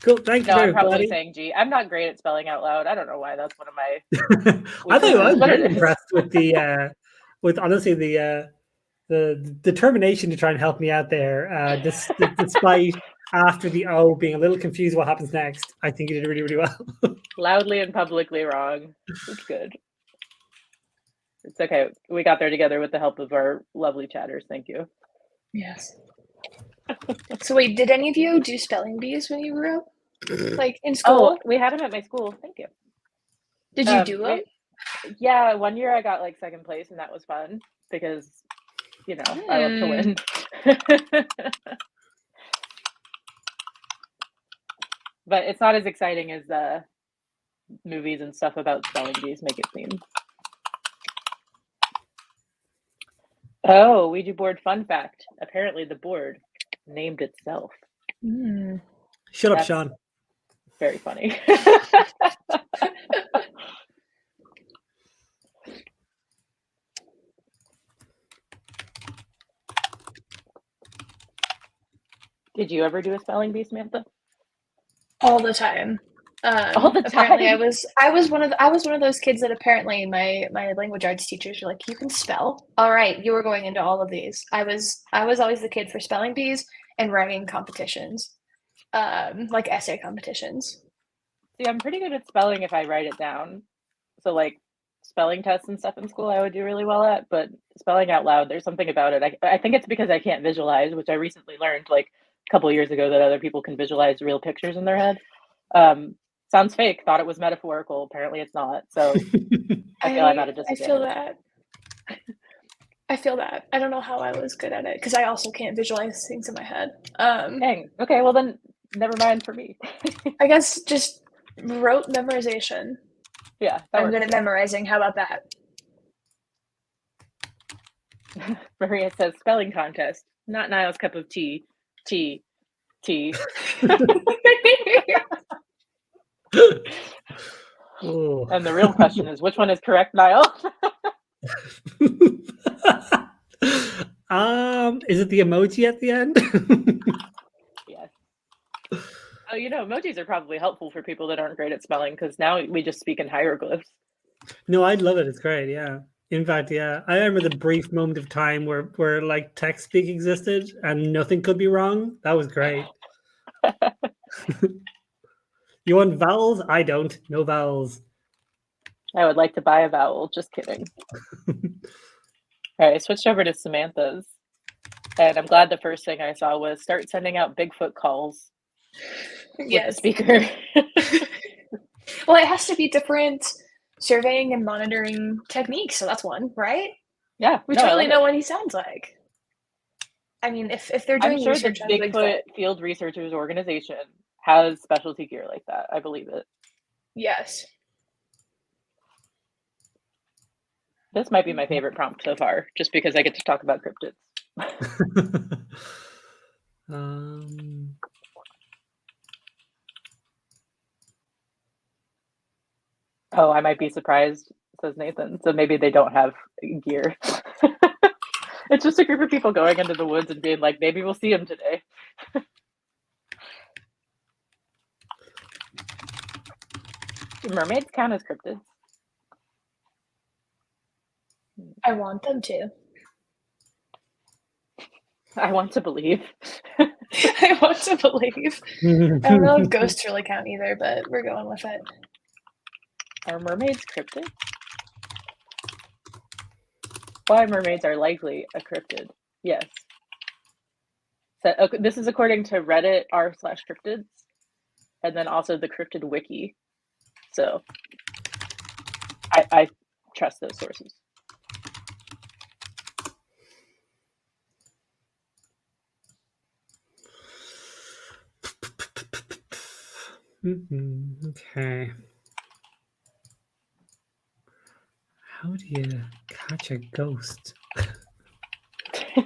Speaker 2: Cool. Thank you
Speaker 1: No, I'm
Speaker 2: very
Speaker 1: probably
Speaker 2: much.
Speaker 1: saying G. I'm not great at spelling out loud. I don't know why. That's one of my.
Speaker 2: I thought I was
Speaker 1: But it
Speaker 2: very
Speaker 1: is.
Speaker 2: impressed with the with honestly the determination to try and help me out there. Despite after the O being a little confused what happens next, I think you did really, really well.
Speaker 1: Loudly and publicly wrong. It's good. It's okay. We got there together with the help of our lovely chatters. Thank you.
Speaker 3: Yes. So wait, did any of you do spelling bees when you grew up? Like in school?
Speaker 1: Oh, we had them at my school. Thank you.
Speaker 3: Did you do them?
Speaker 1: Yeah, one year I got like second place, and that was fun because, you know, I love to win. But it's not as exciting as the movies and stuff about spelling bees make it seem. Oh, Ouija board fun fact. Apparently the board named itself.
Speaker 2: Shut up,
Speaker 1: That's
Speaker 2: Sean.
Speaker 1: Very funny. Did you ever do a spelling bee, Samantha?
Speaker 3: All the time.
Speaker 1: All the
Speaker 3: Apparently,
Speaker 1: time?
Speaker 3: I was one of those kids that apparently my language arts teachers were like, "You can spell? All right, you were going into all of these." I was always the kid for spelling bees and writing competitions, like essay competitions.
Speaker 1: See, I'm pretty good at spelling if I write it down. So like spelling tests and stuff in school I would do really well at, but spelling out loud, there's something about it. I think it's because I can't visualize, which I recently learned like a couple of years ago that other people can visualize real pictures in their head. Sounds fake, thought it was metaphorical. Apparently it's not. So I feel I'm at a disadvantage.
Speaker 3: I feel that. I feel that. I don't know how I was good at it because I also can't visualize things in my head.
Speaker 1: Dang. Okay, well then never mind for me.
Speaker 3: I guess just rote memorization.
Speaker 1: Yeah.
Speaker 3: I'm good at memorizing. How about that?
Speaker 1: Maria says spelling contest, not Niall's cup of tea. Tea.
Speaker 2: Oh.
Speaker 1: And the real question is, which one is correct, Niall?
Speaker 2: Is it the emoji at the end?
Speaker 1: Yes. Oh, you know, emojis are probably helpful for people that aren't great at spelling because now we just speak in hieroglyphs.
Speaker 2: No, I'd love it. It's great. Yeah. In fact, yeah, I remember the brief moment of time where like text speak existed and nothing could be wrong. That was great. You want vowels? I don't. No vowels.
Speaker 1: I would like to buy a vowel. Just kidding. All right, I switched over to Samantha's. And I'm glad the first thing I saw was start sending out Bigfoot calls with the speaker.
Speaker 3: Well, it has to be different surveying and monitoring techniques. So that's one, right?
Speaker 1: Yeah.
Speaker 3: We totally know what he sounds like. I mean, if they're doing
Speaker 1: I'm sure the
Speaker 3: research on
Speaker 1: Bigfoot Field Researchers Organization has specialty gear like that. I believe it.
Speaker 3: Yes.
Speaker 1: This might be my favorite prompt so far, just because I get to talk about cryptids. Oh, I might be surprised, says Nathan. So maybe they don't have gear. It's just a group of people going into the woods and being like, maybe we'll see him today. Do mermaids count as cryptids?
Speaker 3: I want them to.
Speaker 1: I want to believe.
Speaker 3: I want to believe. I don't know if ghosts really count either, but we're going with it.
Speaker 1: Are mermaids cryptids? why mermaids are likely a cryptid. Yes. So, okay, this is according to Reddit r/cryptids, and then also the cryptid wiki. So I trust those sources.
Speaker 2: Okay. How do you catch a ghost?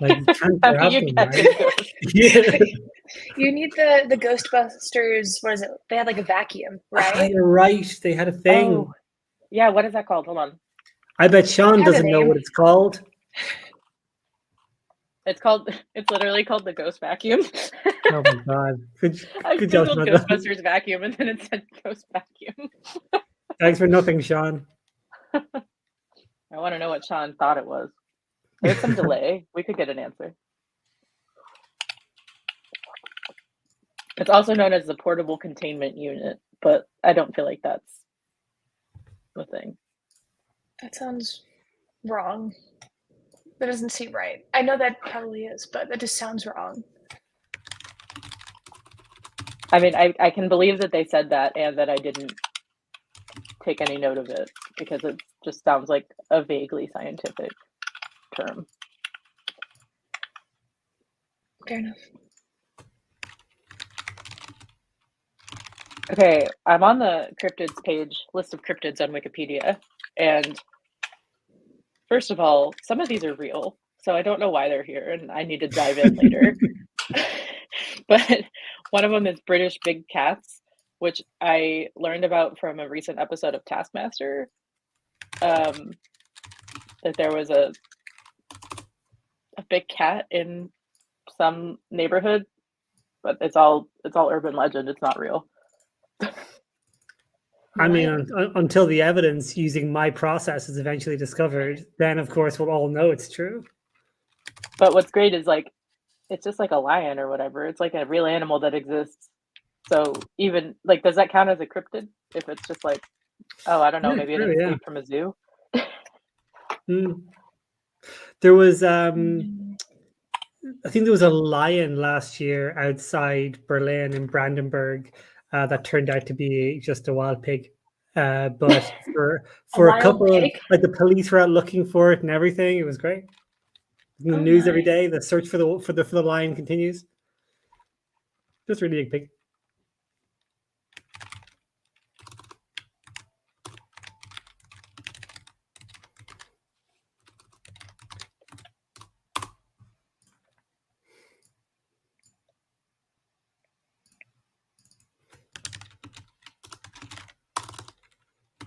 Speaker 2: Like, you can't
Speaker 1: How do
Speaker 2: grab
Speaker 1: you
Speaker 2: them,
Speaker 1: catch
Speaker 2: right?
Speaker 1: a ghost?
Speaker 2: Yeah.
Speaker 3: You need the Ghostbusters. What is it? They had like a vacuum,
Speaker 2: Ah,
Speaker 3: right?
Speaker 2: you're right. They had a thing.
Speaker 1: Oh, yeah. What is that called? Hold on.
Speaker 2: I bet Sean
Speaker 3: It has a
Speaker 2: doesn't know
Speaker 3: name.
Speaker 2: what it's called.
Speaker 1: It's literally called the ghost vacuum.
Speaker 2: Oh my god.
Speaker 1: I
Speaker 2: Good job,
Speaker 1: googled
Speaker 2: Samantha.
Speaker 1: Ghostbusters vacuum and then it said ghost vacuum.
Speaker 2: Thanks for nothing, Sean.
Speaker 1: I want to know what Sean thought it was. There's some delay. We could get an answer. It's also known as the portable containment unit, but I don't feel like that's the thing.
Speaker 3: That sounds wrong. That doesn't seem right. I know that probably is, but that just sounds wrong.
Speaker 1: I mean, I can believe that they said that and that I didn't take any note of it because it just sounds like a vaguely scientific term.
Speaker 3: Fair enough.
Speaker 1: Okay, I'm on the cryptids page, list of cryptids on Wikipedia, and first of all, some of these are real, so I don't know why they're here, and I need to dive in later. But one of them is British big cats, which I learned about from a recent episode of Taskmaster. That there was a big cat in some neighborhood, but it's all urban legend. It's not real.
Speaker 2: I mean, until the evidence using my process is eventually discovered, then of course we'll all know it's true.
Speaker 1: But what's great is like, it's just like a lion or whatever. It's like a real animal that exists. So even like, does that count as a cryptid? If it's just like, oh, I don't know,
Speaker 2: Yeah,
Speaker 1: maybe
Speaker 2: true,
Speaker 1: an
Speaker 2: yeah.
Speaker 1: escape from a zoo.
Speaker 2: There was, I think there was a lion last year outside Berlin in Brandenburg that turned out to be just a wild pig. But for a couple of, like, the police were out looking for it and everything. It was great. In the news every day, the search for the lion continues. Just really big pig.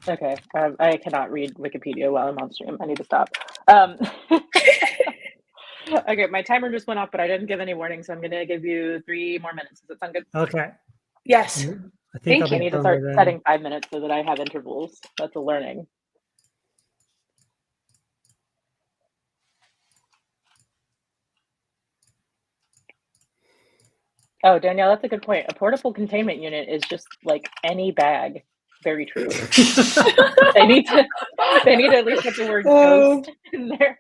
Speaker 1: Okay, I cannot read Wikipedia while I'm on stream. I need to stop. Okay, my timer just went off, but I didn't give any warning, so I'm going to give you 3 more minutes. Does that sound good?
Speaker 2: Okay.
Speaker 3: Yes.
Speaker 2: I think
Speaker 3: Thank you.
Speaker 1: I need to start setting 5 minutes so that I have intervals. That's a learning. Oh, Danielle, that's a good point. A portable containment unit is just like any bag. Very true. They need to at least put the word ghost in there.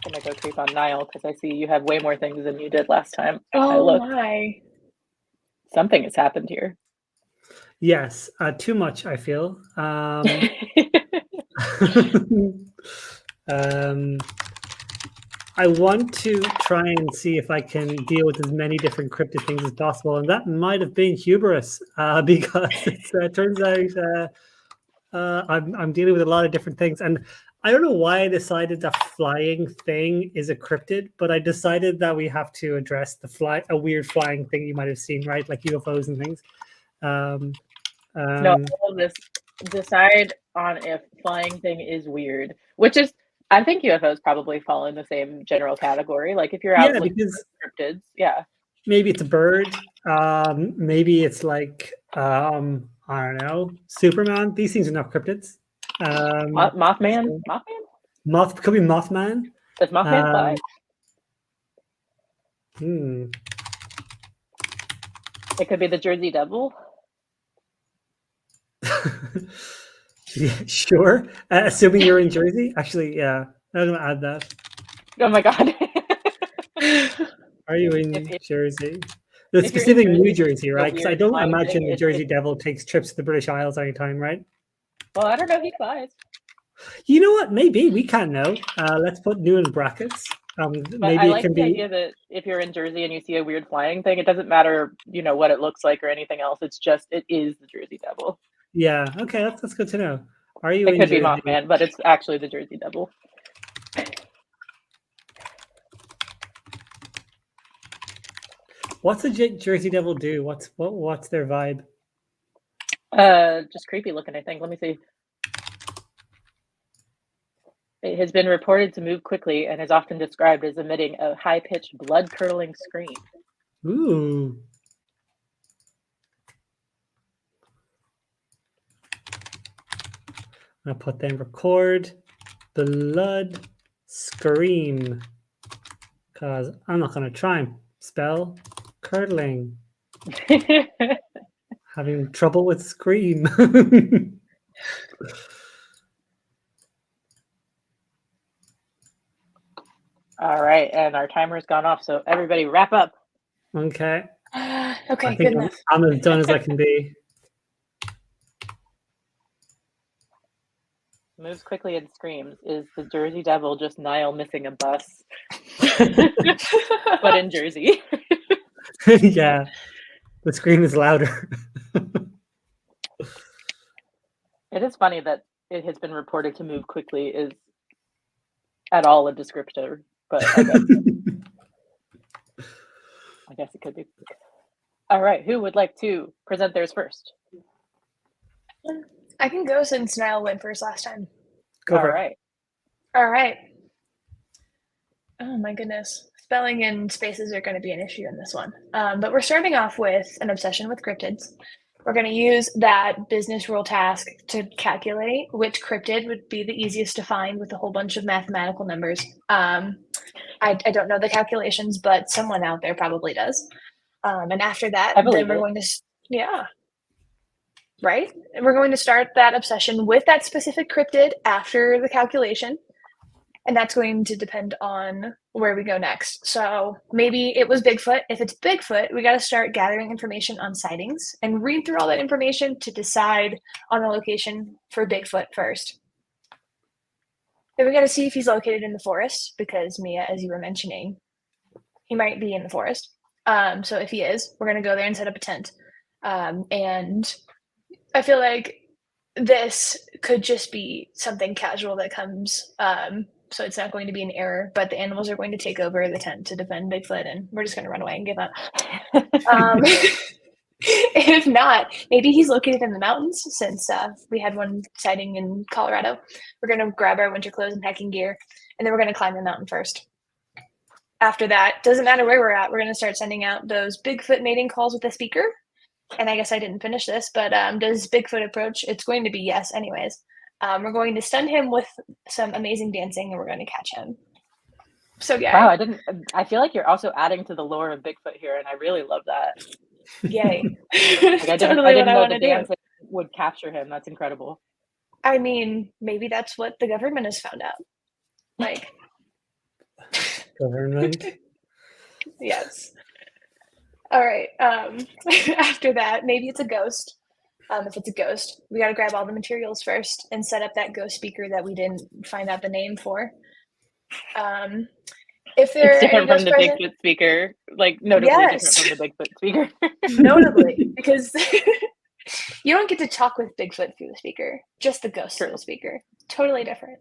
Speaker 1: I'm gonna go creep on Niall because I see you have way more things than you did last time.
Speaker 3: Oh my.
Speaker 1: Something has happened here.
Speaker 2: Yes, too much, I feel. I want to try and see if I can deal with as many different cryptid things as possible, and that might have been hubris because it turns out I'm dealing with a lot of different things, and I don't know why I decided that flying thing is a cryptid, but I decided that we have to address a weird flying thing you might have seen, right, like UFOs and things.
Speaker 1: No, all of this decide on if flying thing is weird, which is, I think UFOs probably fall in the same general category. Like if you're out looking for cryptids, yeah.
Speaker 2: Maybe it's a bird. Maybe it's like I don't know, Superman. These things are not cryptids.
Speaker 1: Mothman.
Speaker 2: Could be Mothman.
Speaker 1: Does Mothman fly? It could be the Jersey Devil.
Speaker 2: Yeah, sure. Assuming you're in Jersey. Actually, yeah. I'm going to add that.
Speaker 1: Oh my god.
Speaker 2: Are you in
Speaker 1: If-
Speaker 2: Jersey? The
Speaker 1: if you're in
Speaker 2: specific New
Speaker 1: Jersey,
Speaker 2: Jersey,
Speaker 1: the
Speaker 2: right? Because I
Speaker 1: weird
Speaker 2: don't
Speaker 1: flying
Speaker 2: imagine
Speaker 1: thing,
Speaker 2: the
Speaker 1: it-
Speaker 2: Jersey
Speaker 1: it-
Speaker 2: Devil takes trips to the British Isles anytime, right?
Speaker 1: Well, I don't know if he flies.
Speaker 2: You know what? Maybe we can't know. Let's put new in brackets.
Speaker 1: But
Speaker 2: Maybe
Speaker 1: I
Speaker 2: it
Speaker 1: like
Speaker 2: can
Speaker 1: the
Speaker 2: be.
Speaker 1: idea that if you're in Jersey and you see a weird flying thing, it doesn't matter, what it looks like or anything else. It's just, it is the Jersey Devil.
Speaker 2: Yeah. Okay, that's good to know. Are you
Speaker 1: It
Speaker 2: in
Speaker 1: could be
Speaker 2: Jersey?
Speaker 1: Mothman, but it's actually the Jersey Devil.
Speaker 2: What's the Jersey Devil do? What's their vibe?
Speaker 1: Just creepy looking, I think. Let me see. It has been reported to move quickly and is often described as emitting a high-pitched, blood-curdling scream.
Speaker 2: Ooh. I'll put them record blood scream, because I'm not going to try and spell curdling. Having trouble with scream.
Speaker 1: All right, and our timer's gone off, so everybody wrap up.
Speaker 2: Okay.
Speaker 3: Okay,
Speaker 2: I
Speaker 3: good
Speaker 2: think
Speaker 3: enough.
Speaker 2: I'm as done as I can be.
Speaker 1: Moves quickly and screams. Is the Jersey Devil just Niall missing a bus? But in Jersey.
Speaker 2: Yeah. The scream is louder.
Speaker 1: It is funny that it has been reported to move quickly is at all a descriptor, but I guess it could be. All right, who would like to present theirs first?
Speaker 3: I can go since Niall went first last time.
Speaker 2: Go
Speaker 1: All
Speaker 2: for it.
Speaker 1: right.
Speaker 3: All right. Oh my goodness. Spelling and spaces are going to be an issue in this one. But we're starting off with an obsession with cryptids. We're going to use that business rule task to calculate which cryptid would be the easiest to find with a whole bunch of mathematical numbers. I don't know the calculations, but someone out there probably does. And after that,
Speaker 1: I believe
Speaker 3: then we're
Speaker 1: it.
Speaker 3: going to, yeah. Right? And we're going to start that obsession with that specific cryptid after the calculation. And that's going to depend on where we go next. So maybe it was Bigfoot. If it's Bigfoot, we got to start gathering information on sightings and read through all that information to decide on the location for Bigfoot first. Then we got to see if he's located in the forest, because Mia, as you were mentioning, he might be in the forest. So if he is, we're going to go there and set up a tent. And I feel like this could just be something casual that comes. So it's not going to be an error, but the animals are going to take over the tent to defend Bigfoot, and we're just going to run away and give up. If not, maybe he's located in the mountains, since we had one sighting in Colorado. We're going to grab our winter clothes and hiking gear, and then we're going to climb the mountain first. After that, doesn't matter where we're at, we're going to start sending out those Bigfoot mating calls with the speaker. And I guess I didn't finish this, but does Bigfoot approach? It's going to be yes anyways. We're going to stun him with some amazing dancing, and we're going to catch him. So yeah.
Speaker 1: Wow, I feel like you're also adding to the lore of Bigfoot here, and I really love that.
Speaker 3: Yay.
Speaker 1: Like, I didn't know the dancing would capture him. That's incredible.
Speaker 3: I mean, maybe that's what the government has found out. Like,
Speaker 2: Government.
Speaker 3: yes. All right. After that, maybe it's a ghost. If it's a ghost, we got to grab all the materials first and set up that ghost speaker that we didn't find out the name for. If there
Speaker 1: It's
Speaker 3: are any
Speaker 1: different from
Speaker 3: ghosts
Speaker 1: the
Speaker 3: present,
Speaker 1: Bigfoot speaker, like notably
Speaker 3: Yes.
Speaker 1: different from the Bigfoot speaker.
Speaker 3: notably, because you don't get to talk with Bigfoot through the speaker, just the ghost through the speaker. Totally different.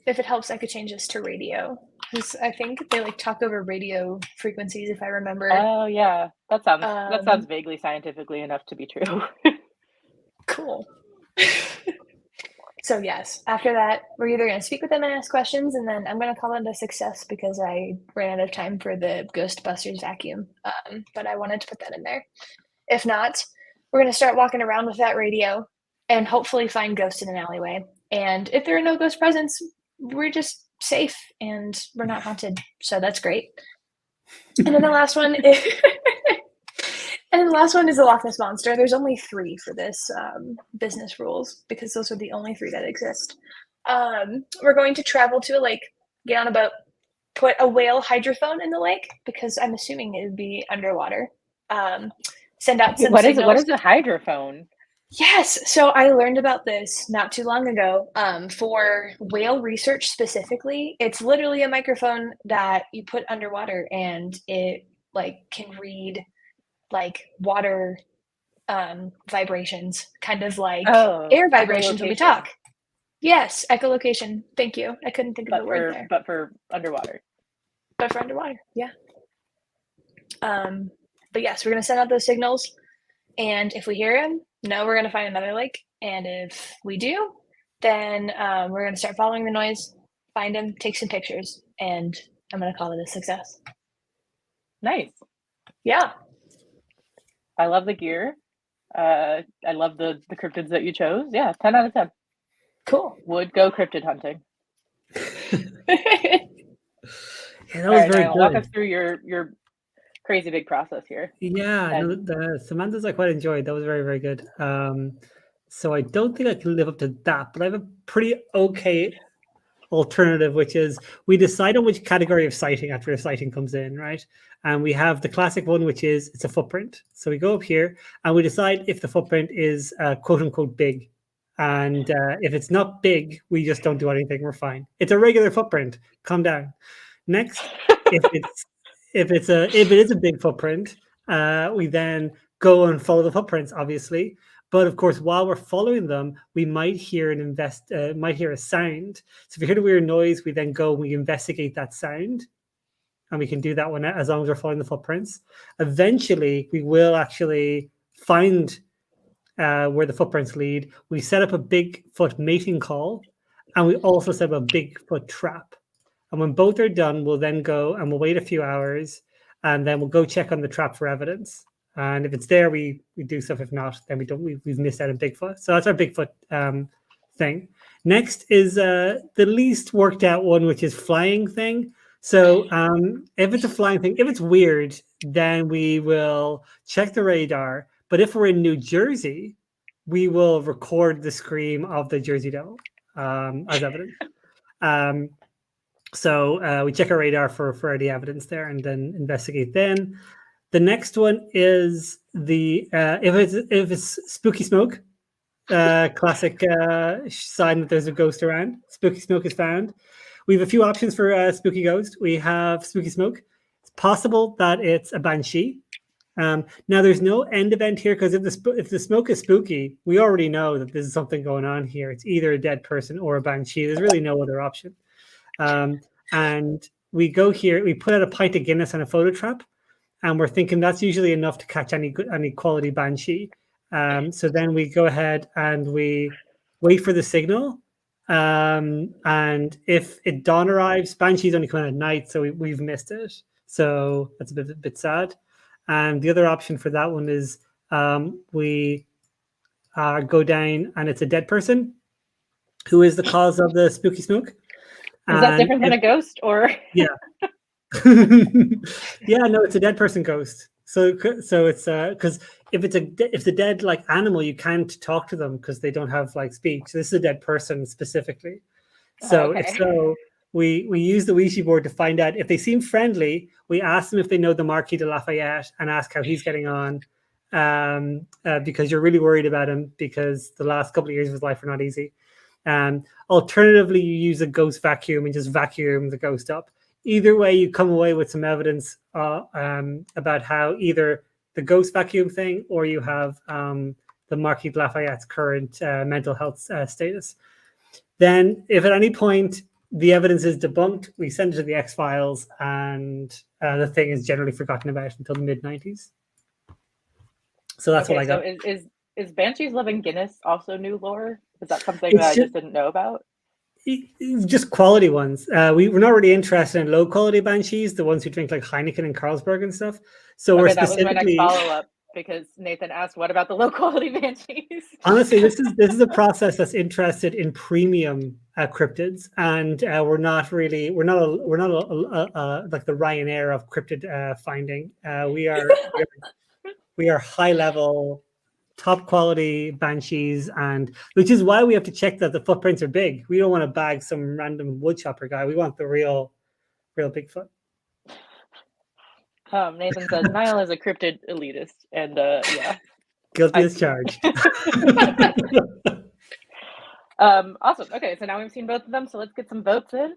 Speaker 3: If it helps, I could change this to radio, because I think they like talk over radio frequencies, if I remember.
Speaker 1: Oh yeah, that sounds vaguely scientifically enough to be true.
Speaker 3: Cool. So yes, after that, we're either going to speak with them and ask questions, and then I'm going to call it a success because I ran out of time for the Ghostbusters vacuum. But I wanted to put that in there. If not, we're going to start walking around with that radio and hopefully find ghosts in an alleyway. And if there are no ghost presence, we're just safe and we're not haunted. So that's great. And then the last one And the last one is the Loch Ness Monster. There's only 3 for this business rules because those are the only 3 that exist. We're going to travel to a lake, get on a boat, put a whale hydrophone in the lake because I'm assuming it would be underwater. Send out some signals.
Speaker 1: What is a hydrophone?
Speaker 3: Yes. So I learned about this not too long ago for whale research specifically. It's literally a microphone that you put underwater and it like can read like water vibrations, kind of like air vibrations when we talk. Yes, echolocation. Thank you. I couldn't think of the word there.
Speaker 1: But for underwater.
Speaker 3: But for underwater, yeah. But yes, we're going to send out those signals. And if we hear them, no, we're going to find another lake. And if we do, then we're going to start following the noise, find them, take some pictures, and I'm going to call it a success.
Speaker 1: Nice.
Speaker 3: Yeah.
Speaker 1: I love the gear. I love the cryptids that you chose. Yeah, 10 out of 10.
Speaker 3: Cool.
Speaker 1: Would go cryptid hunting.
Speaker 2: Yeah, that was very
Speaker 1: Niall,
Speaker 2: good.
Speaker 1: walk us through your crazy big process here.
Speaker 2: Yeah, no, Samantha's I quite enjoyed. That was very, very good. So I don't think I can live up to that, but I have a pretty okay alternative, which is we decide on which category of sighting after a sighting comes in, right? And we have the classic one, which is it's a footprint. So we go up here and we decide if the footprint is quote unquote big. And if it's not big, we just don't do anything. We're fine. It's a regular footprint. Calm down. Next, if it is a big footprint, we then go and follow the footprints, obviously. But of course, while we're following them, we might hear a sound. So if we hear a weird noise, we then go and we investigate that sound. And we can do that one as long as we're following the footprints. Eventually, we will actually find where the footprints lead. We set up a Bigfoot mating call, and we also set up a Bigfoot trap. And when both are done, we'll then go and we'll wait a few hours, and then we'll go check on the trap for evidence. And if it's there, we do stuff. If not, then we don't. We've missed out on Bigfoot. So that's our Bigfoot thing. Next is the least worked out one, which is flying thing. So if it's a flying thing, if it's weird, then we will check the radar. But if we're in New Jersey, we will record the scream of the Jersey Devil as evidence. So we check our radar for the evidence there and then investigate then. The next one is the if it's spooky smoke, classic sign that there's a ghost around. Spooky smoke is found. We have a few options for spooky ghost. We have spooky smoke. It's possible that it's a banshee. Now there's no end event here because if the smoke is spooky, we already know that there's something going on here. It's either a dead person or a banshee. There's really no other option. And we go here. We put out a pint of Guinness on a photo trap. And we're thinking that's usually enough to catch any quality banshee. So then we go ahead and we wait for the signal. And if it dawn arrives, banshees only come out at night, so we've missed it. So that's a bit sad. And the other option for that one is we go down and it's a dead person who is the cause of the spooky smoke.
Speaker 1: Is that different than a ghost, or?
Speaker 2: Yeah. Yeah, no, it's a dead person ghost. So it's because if the dead like animal, you can't talk to them because they don't have like speech. So this is a dead person specifically. So we use the Ouija board to find out if they seem friendly. We ask them if they know the Marquis de Lafayette and ask how he's getting on, because you're really worried about him because the last couple of years of his life are not easy. Alternatively, you use a ghost vacuum and just vacuum the ghost up. Either way, you come away with some evidence about how either the ghost vacuum thing or you have the Marquis de Lafayette's current mental health status. Then, if at any point the evidence is debunked, we send it to the X-Files, and the thing is generally forgotten about until the mid-90s. So that's what I got.
Speaker 1: So is Banshees Living Guinness also new lore? Is that something that I just didn't know about?
Speaker 2: Just quality ones. We're not really interested in low quality banshees, the ones who drink like Heineken and Carlsberg and stuff. So we're specifically. That was my next follow up because Nathan asked, "What about the low quality banshees?" Honestly, this is a process that's interested in premium cryptids, and we're not like the Ryanair of cryptid finding. We are We are high level, top quality banshees, and which is why we have to check that the footprints are big. We don't want to bag some random woodchopper guy. We want the real Bigfoot.
Speaker 1: Nathan says Niall is a cryptid elitist, and yeah,
Speaker 2: Guilty as charged.
Speaker 1: Awesome. Okay, so now we've seen both of them, so let's get some votes in.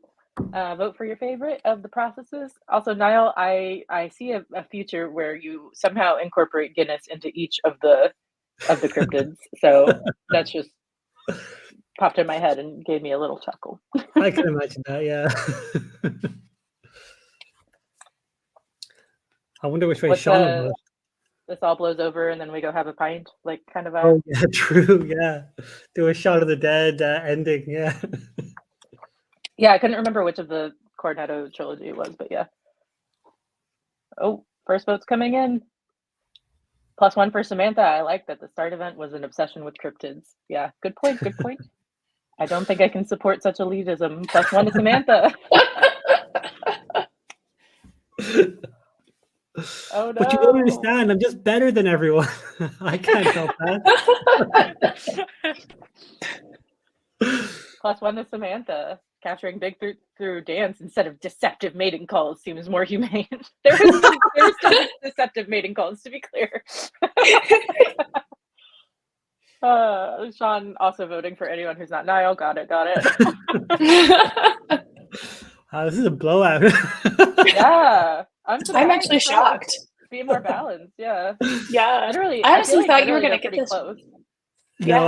Speaker 1: Vote for your favorite of the processes. Also, Niall, I see a future where you somehow incorporate Guinness into each of the cryptids. So that's just popped in my head and gave me a little chuckle.
Speaker 2: I can imagine that, yeah. I wonder which way Sean will vote.
Speaker 1: This all blows over and then we go have a pint, like kind of a...
Speaker 2: Oh, yeah, true, yeah. Do a Shaun of the Dead ending, yeah.
Speaker 1: Yeah, I couldn't remember which of the Cornetto trilogy it was, but yeah. Oh, first vote's coming in. +1 for Samantha. I like that the start event was an obsession with cryptids. Yeah, good point, good point. I don't think I can support such elitism. +1 to Samantha. Oh no.
Speaker 2: But you don't understand, I'm just better than everyone. I can't help that.
Speaker 1: +1 to Samantha. Capturing big through dance instead of deceptive mating calls seems more humane. There was still deceptive mating calls, to be clear. Sean also voting for anyone who's not Niall. Got it.
Speaker 2: This is a blowout.
Speaker 1: Yeah.
Speaker 3: I'm actually shocked.
Speaker 1: Be more balanced, yeah.
Speaker 3: Yeah.
Speaker 1: Literally,
Speaker 3: I honestly thought you were going to get this
Speaker 1: close.
Speaker 2: No,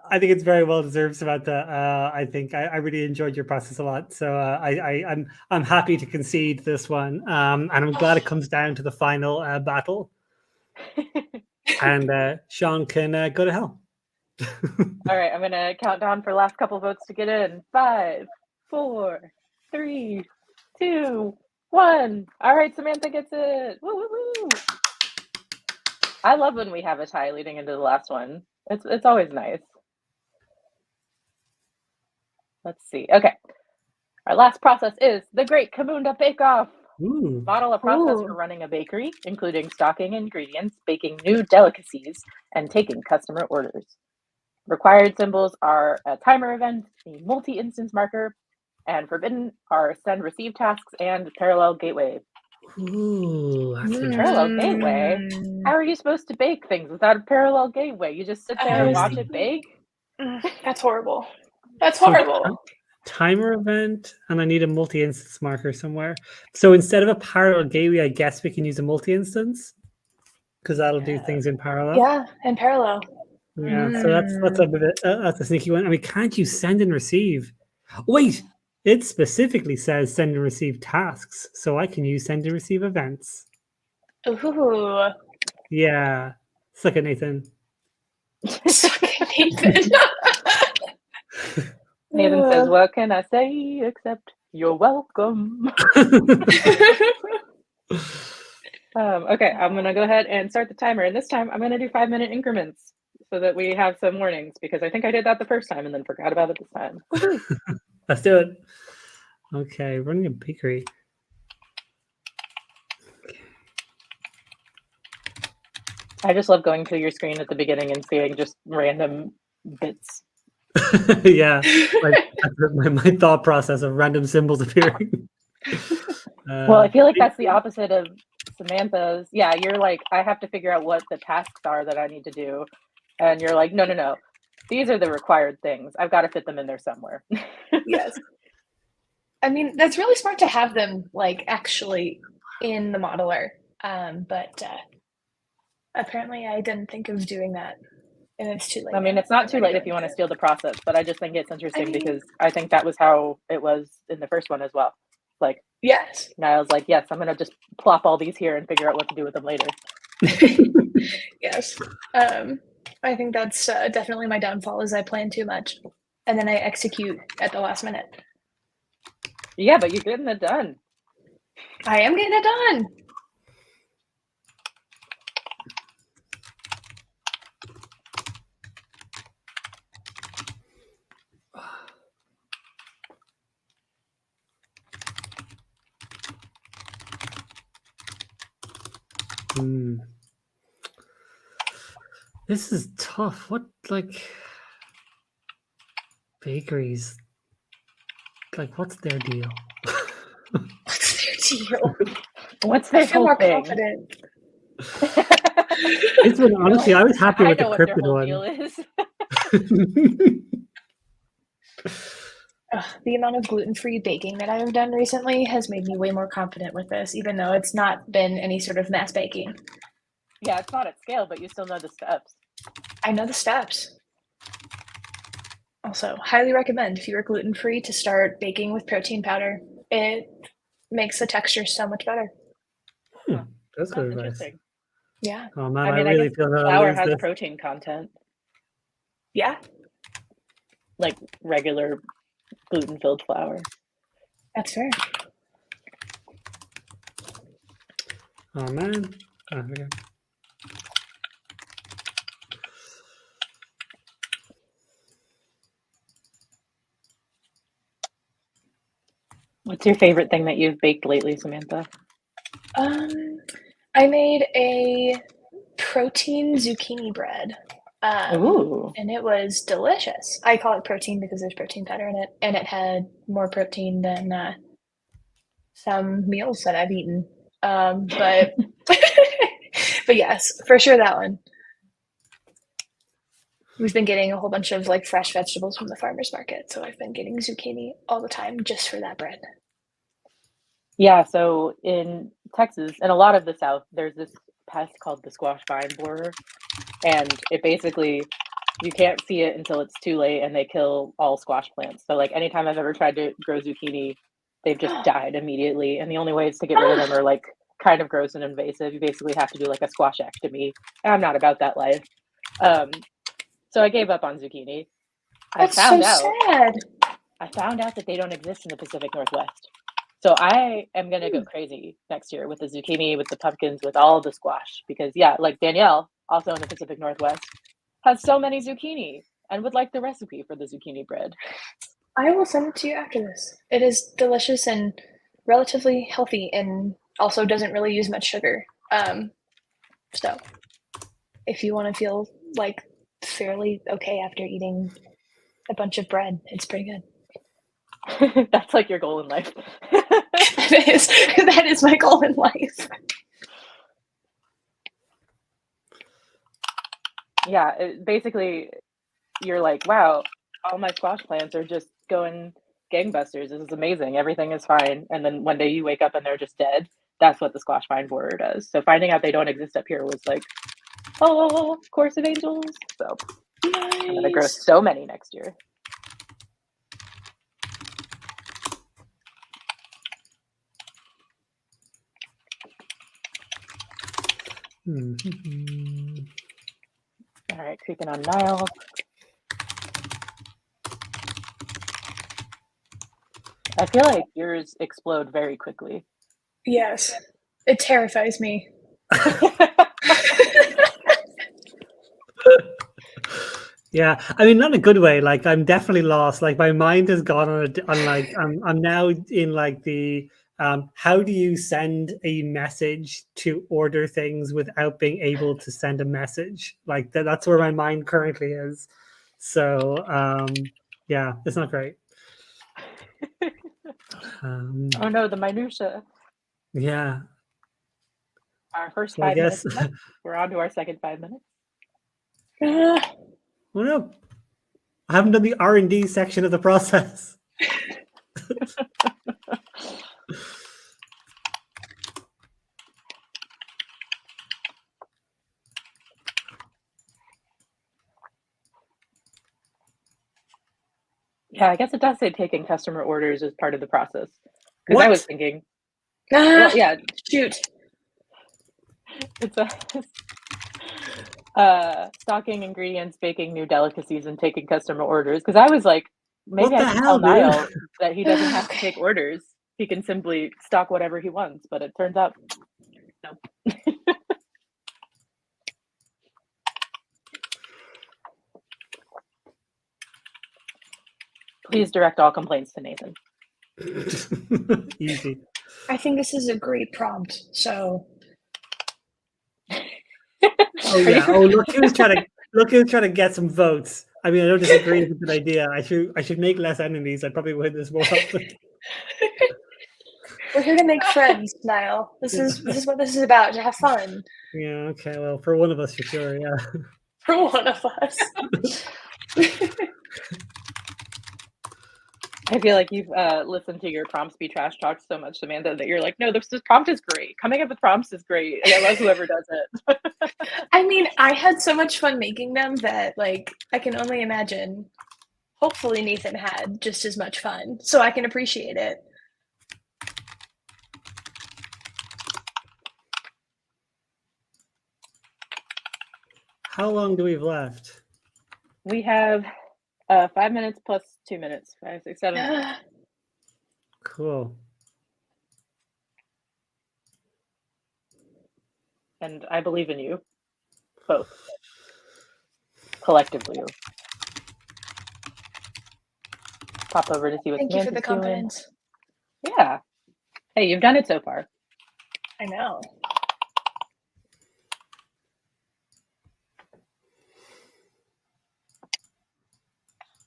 Speaker 2: I think it's very well deserved, Samantha. I think I really enjoyed your process a lot. So I'm happy to concede this one. And I'm glad it comes down to the final battle. And Sean can go to hell.
Speaker 1: All right, I'm going to count down for last couple votes to get in. 5, 4, 3, 2, 1. All right, Samantha gets it. Woo, woo, woo. I love when we have a tie leading into the last one. It's always nice. Let's see. Okay. Our last process is the Great Camunda Bake Off. Model a process for running a bakery, including stocking ingredients, baking new delicacies, and taking customer orders. Required symbols are a timer event, a multi-instance marker, and forbidden are send receive tasks and parallel gateway.
Speaker 2: Ooh, that's
Speaker 1: Parallel gateway? How are you supposed to bake things without a parallel gateway? You just sit there and watch it bake?
Speaker 3: That's horrible. That's horrible.
Speaker 2: Timer event, and I need a multi-instance marker somewhere. So instead of a parallel gateway, I guess we can use a multi-instance because that'll do things in parallel.
Speaker 3: Yeah, in parallel.
Speaker 2: Yeah, so that's a bit that's a sneaky one. I mean, can't you send and receive? Wait, it specifically says send and receive tasks, so I can use send and receive events.
Speaker 3: Ooh.
Speaker 2: Yeah, suck it, Nathan.
Speaker 3: Suck it, Nathan.
Speaker 1: Nathan says, "What can I say except you're welcome?" Okay, I'm gonna go ahead and start the timer, and this time I'm gonna do 5-minute increments so that we have some warnings, because I think I did that the first time and then forgot about it this time.
Speaker 2: Let's do it. Okay, running a bakery.
Speaker 1: I just love going to your screen at the beginning and seeing just random bits.
Speaker 2: Yeah, my thought process of random symbols appearing.
Speaker 1: Well, I feel like that's the opposite of Samantha's. Yeah, you're like, I have to figure out what the tasks are that I need to do. And you're like, no. These are the required things. I've got to fit them in there somewhere.
Speaker 3: Yes. I mean, that's really smart to have them like actually in the modeler. But apparently I didn't think of doing that. And it's too late.
Speaker 1: I mean, it's not too late if you want to steal the process, but I just think it's interesting because I think that was how it was in the first one as well. Like,
Speaker 3: yes.
Speaker 1: Niall's like, yes, I'm going to just plop all these here and figure out what to do with them later.
Speaker 3: Yes. I think that's definitely my downfall is I plan too much and then I execute at the last minute.
Speaker 1: Yeah, but you're getting it done.
Speaker 3: I am getting it done.
Speaker 2: This is tough. What, like, bakeries? Like, what's their deal?
Speaker 3: What's their deal?
Speaker 1: What's
Speaker 3: I
Speaker 1: their
Speaker 3: feel
Speaker 1: whole
Speaker 3: more
Speaker 1: thing?
Speaker 3: confident.
Speaker 2: This one, honestly, I was happy
Speaker 1: I
Speaker 2: with the
Speaker 1: know what their
Speaker 2: cryptid
Speaker 1: whole
Speaker 2: one.
Speaker 1: deal is.
Speaker 3: The amount of gluten-free baking that I have done recently has made me way more confident with this, even though it's not been any sort of mass baking.
Speaker 1: Yeah, it's not at scale, but you still know the steps.
Speaker 3: I know the steps. Also, highly recommend if you are gluten-free to start baking with protein powder. It makes the texture so much better.
Speaker 2: That's good advice.
Speaker 1: Interesting.
Speaker 3: Yeah.
Speaker 2: Oh man,
Speaker 1: I mean, I
Speaker 2: really
Speaker 1: guess
Speaker 2: feel that I'll
Speaker 1: flour
Speaker 2: lose
Speaker 1: has
Speaker 2: this.
Speaker 1: protein content,
Speaker 3: Yeah.
Speaker 1: like regular gluten-filled flour.
Speaker 3: That's fair.
Speaker 2: Oh man. Oh, okay.
Speaker 1: What's your favorite thing that you've baked lately, Samantha?
Speaker 3: I made a protein zucchini bread.
Speaker 1: Ooh.
Speaker 3: And it was delicious. I call it protein because there's protein powder in it, and it had more protein than some meals that I've eaten. But but yes, for sure that one. We've been getting a whole bunch of like fresh vegetables from the farmer's market, so I've been getting zucchini all the time just for that bread.
Speaker 1: Yeah, so in Texas and a lot of the South, there's this pest called the squash vine borer, and it basically you can't see it until it's too late, and they kill all squash plants. So like anytime I've ever tried to grow zucchini, they've just died immediately, and the only ways to get rid of them are like kind of gross and invasive. You basically have to do like a squashectomy, and I'm not about that life. So I gave up on zucchini.
Speaker 3: That's so sad.
Speaker 1: I found out that they don't exist in the Pacific Northwest. So I am going to go crazy next year with the zucchini, with the pumpkins, with all the squash. Because, yeah, like Danielle, also in the Pacific Northwest, has so many zucchini and would like the recipe for the zucchini bread.
Speaker 3: I will send it to you after this. It is delicious and relatively healthy and also doesn't really use much sugar. So if you want to feel like fairly okay after eating a bunch of bread, it's pretty good.
Speaker 1: That's like your goal in life.
Speaker 3: That is my goal in life.
Speaker 1: Yeah, basically, you're like, wow, all my squash plants are just going gangbusters. This is amazing. Everything is fine. And then one day you wake up and they're just dead. That's what the squash vine borer does. So finding out they don't exist up here was like, oh, course of angels. So
Speaker 3: nice.
Speaker 1: I'm going to grow so many next year. All right, creeping on Niall. I feel like yours explode very quickly.
Speaker 3: Yes, it terrifies me.
Speaker 2: Yeah, I mean, not in a good way. Like, I'm definitely lost. Like, my mind has gone on like, I'm now in like the how do you send a message to order things without being able to send a message? Like that's where my mind currently is. So yeah, it's not great.
Speaker 1: Oh no, the minutia.
Speaker 2: Yeah.
Speaker 1: Our first
Speaker 2: So
Speaker 1: 5 minutes. We're on to our second 5 minutes.
Speaker 2: Oh no, I haven't done the R&D section of the process.
Speaker 1: Yeah, I guess it does say taking customer orders as part of the process. Because
Speaker 2: What?
Speaker 1: I was thinking, well, yeah,
Speaker 3: shoot.
Speaker 1: It's a stocking ingredients, baking new delicacies, and taking customer orders. Because I was like, maybe
Speaker 2: What
Speaker 1: I
Speaker 2: the
Speaker 1: should
Speaker 2: hell,
Speaker 1: tell
Speaker 2: dude?
Speaker 1: Niall that he doesn't have to take orders. He can simply stock whatever he wants. But it turns out, no. Please direct all complaints to Nathan.
Speaker 2: Easy.
Speaker 3: I think this is a great prompt. So.
Speaker 2: Oh yeah. Oh look, he was trying to. Look who's trying to get some votes. I mean, I don't disagree with the idea. I should make less enemies. I'd probably win this more often.
Speaker 3: We're here to make friends, Niall. This is what this is about, to have fun.
Speaker 2: Yeah, okay. Well, for one of us, for sure, yeah.
Speaker 3: For one of us.
Speaker 1: I feel like you've listened to your prompts be trash talked so much, Samantha, that you're like, no, this prompt is great. Coming up with prompts is great. I love whoever does it.
Speaker 3: I mean, I had so much fun making them that, like, I can only imagine. Hopefully Nathan had just as much fun, so I can appreciate it.
Speaker 2: How long do we have left?
Speaker 1: We have 5 minutes plus 2 minutes. 5, 6, 7.
Speaker 2: Cool.
Speaker 1: And I believe in you. Both. Collectively. Pop over to see what
Speaker 3: Thank you for
Speaker 1: Samantha's
Speaker 3: the confidence.
Speaker 1: doing. Yeah. Hey, you've done it so far.
Speaker 3: I know.